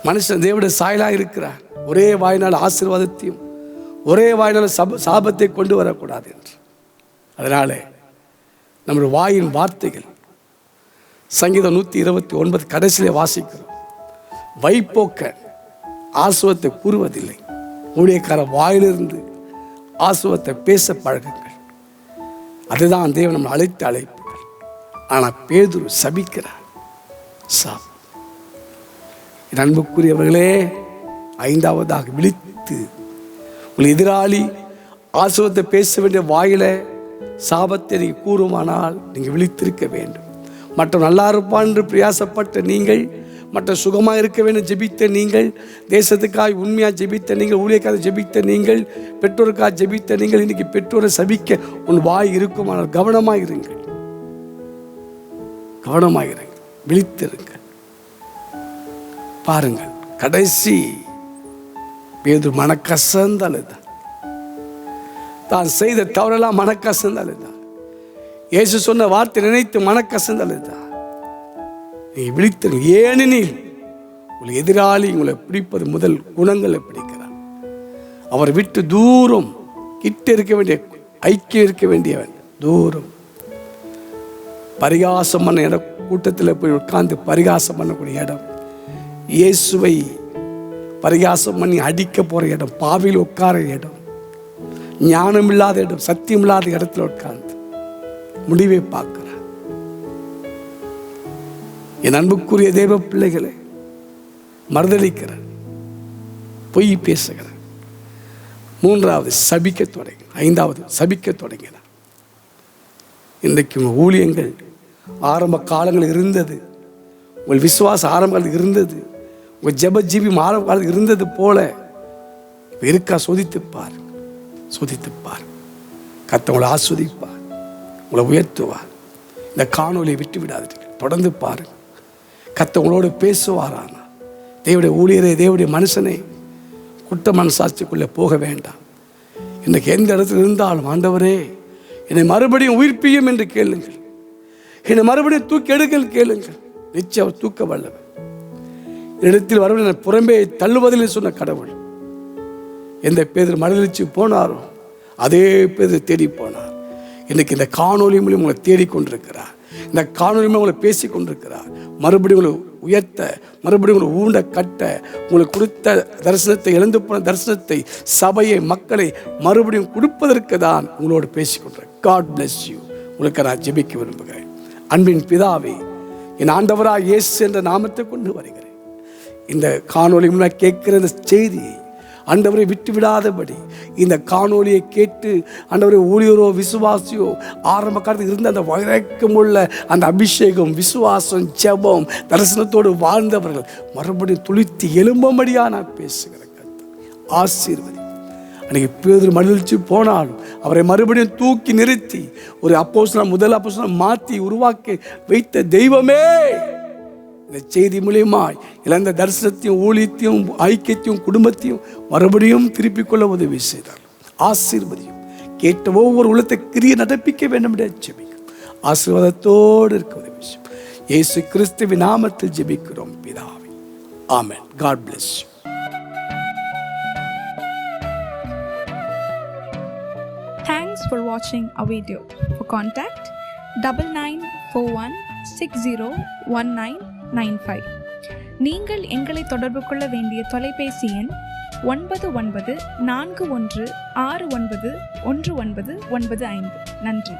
மனுஷன் தேவனுடைய சாயலாக இருக்கிறார், ஒரே வாயினால் ஆசீர்வாதத்தையும் ஒரே வாயினால் சாபத்தை கொண்டு வரக்கூடாது என்று. அதனால நம்முடைய வாயின் வார்த்தைகள், சங்கீதம் 129 கடைசியிலே வாசிக்கிறோம், வைப்போக்க ஆசுவத்தை கூறுவதில்லை, ஊழியக்கார வாயிலிருந்து ஆசுவத்தை பேச பழகுங்கள். அதுதான் தேவன் நம்ம அழைத்து அழைப்புகள். ஆனால் பேதுரு சபிக்கிறார். அன்புக்குரியவர்களே, ஐந்தாவதாக விழித்து, உங்கள் எதிராளி ஆசுவத்தை பேச வேண்டிய வாயில சாபத்தை நீங்கள் கூறுமானால் நீங்கள் விழித்திருக்க வேண்டும். மற்ற நல்லா இருப்பான் என்று பிரயாசப்பட்ட நீங்கள், மற்ற சுகமாக இருக்க வேண்டும் ஜெபித்த நீங்கள், தேசத்துக்காக உண்மையாக ஜெபித்த நீங்கள், ஊழியக்காக ஜெபித்த நீங்கள், பெற்றோருக்காக ஜெபித்த நீங்கள், இன்னைக்கு பெற்றோரை சபிக்க உன் வாய் இருக்குமானால் கவனமாக இருங்கள், கவனமாக இருங்கள், விழித்திருங்கள். பாருங்கள், கடைசி பேதுரு மனக்கசந்தால்தான், தான் செய்த தவறெல்லாம் மனக்கசந்தால்தான், இயேசு சொன்ன வார்த்தை நினைத்து மனக்கசந்தால்தான். நீ விழித்திருங்கள். ஏனெனில் உங்களை எதிராளி உங்களை பிடிப்பது முதல் குணங்களை பிடிக்கிறார். அவர் விட்டு தூரம், கிட்ட இருக்க வேண்டிய, ஐக்கியம் இருக்க வேண்டியவன் தூரம். பரிகாசம் பண்ண இடம், கூட்டத்தில் போய் உட்கார்ந்து பரிகாசம் பண்ணக்கூடிய இடம், இயேசுவை பரிகாசம் பண்ணி அடிக்க போற இடம், பாவியில் உட்கார இடம், ஞானம் இல்லாத இடம், சத்தியம் இல்லாத இடத்துல உட்கார்ந்து முடிவை பார்க்கிறார். என் அன்புக்குரிய தேவ பிள்ளைகளை, மறுதளிக்கிறார், பொய் பேசுகிறார். மூன்றாவது சபிக்க தொடங்கி, ஐந்தாவது சபிக்க தொடங்கினார். இன்றைக்கு உங்கள் ஊழியங்கள் ஆரம்ப காலங்கள் இருந்தது, உங்கள் விசுவாச ஆரம்ப காலத்தில் இருந்தது, உங்கள் ஜெப ஜீவியம் ஆரம்ப காலத்தில் இருந்தது போல இருக்கா? சோதித்துப்பார், சோதித்துப்பார். கர்த்தர் உங்களை ஆஸ்வதிப்பார், உங்களை உயர்த்துவார். இந்த காணொலியை விட்டு விடாதீர்கள், தொடர்ந்து பாருங்கள். கர்த்தர் உங்களோடு பேசுவாரானா? தேவனுடைய ஊழியரே, தேவனுடைய மனுஷனே, குற்ற மனசாட்சிக்குள்ளே போக வேண்டாம். இன்றைக்கு எந்த இடத்துல இருந்தாலும், ஆண்டவரே என்னை மறுபடியும் உயிர்ப்பியும் என்று கேளுங்கள், என்னை மறுபடியும் தூக்கி எடுங்கள் கேளுங்கள். நிச்சயம் அவர் தூக்க வல்லவர். இடத்தில் வரவில்லை, புறம்பே தள்ளுவதில்லை சொன்ன கடவுள். எந்த பேதர் மறுதலிச்சு போனாரோ அதே பேதர் தேடி போனார். இன்னைக்கு இந்த காணொலி மூலம் உங்களை தேடிக்கொண்டிருக்கிறார், இந்த காணொலி மூலம் உங்களை பேசி கொண்டிருக்கிறார். மறுபடியும் உங்களை உயர்த்த, மறுபடியும் உங்களை ஊண்ட கட்ட, உங்களுக்கு கொடுத்த தரிசனத்தை, இழந்து போன தரிசனத்தை, சபையை, மக்களை மறுபடியும் கொடுப்பதற்கு தான் உங்களோடு பேசிக்கொண்டிருக்கிறேன். God bless you. உங்களுக்கு நான் ஜெபிக்க விரும்புகிறேன். அன்பின் பிதாவே, என் ஆண்டவராக இயேசு என்ற நாமத்தை கொண்டு வருகிறேன். இந்த காணொலி மூலம் கேட்கிற இந்த செய்தியை ஆண்டவரை விட்டு விடாதபடி, இந்த காணொலியை கேட்டு ஆண்டவரை ஊழியரோ விசுவாசியோ ஆரம்ப காலத்தில் இருந்த அந்த வைராக்கியமுள்ள அந்த அபிஷேகம், விசுவாசம், ஜெபம், தரிசனத்தோடு வாழ்ந்தவர்கள் மறுபடியும் துளித்து எழும்படியா நான் பேசுகிறேன். ஆசீர்வதி. அன்றைக்கி பேதுரு மகிழ்ச்சி போனாலும் அவரை மறுபடியும் தூக்கி நிறுத்தி ஒரு அப்போஸ்தலன், முதல் அப்போஸ்தலன் மாற்றி உருவாக்கி வைத்த தெய்வமே, இந்த செய்தி மூலியமாய் இழந்த தரிசனத்தையும், ஊழியத்தையும், ஐக்கியத்தையும், குடும்பத்தையும் மறுபடியும் திருப்பிக் கொள்ள உதவி செய்தார். ஆசீர்வதியும். கேட்ட ஒவ்வொரு உள்ளத்தை கிரிய நடப்பிக்க வேண்டும் என்று ஜெபிக்கும். ஆசீர்வாதத்தோடு இருக்க உதவி செய்யும். இயேசு கிறிஸ்துவின் நாமத்தில் ஜெபிக்கிறோம் பிதாவே. ஆமென். God bless you. Thanks for watching our video. For contact 9941601995. நீங்கள் எங்களை தொடர்பு கொள்ள வேண்டிய தொலைபேசி எண் 9941691995. நன்றி.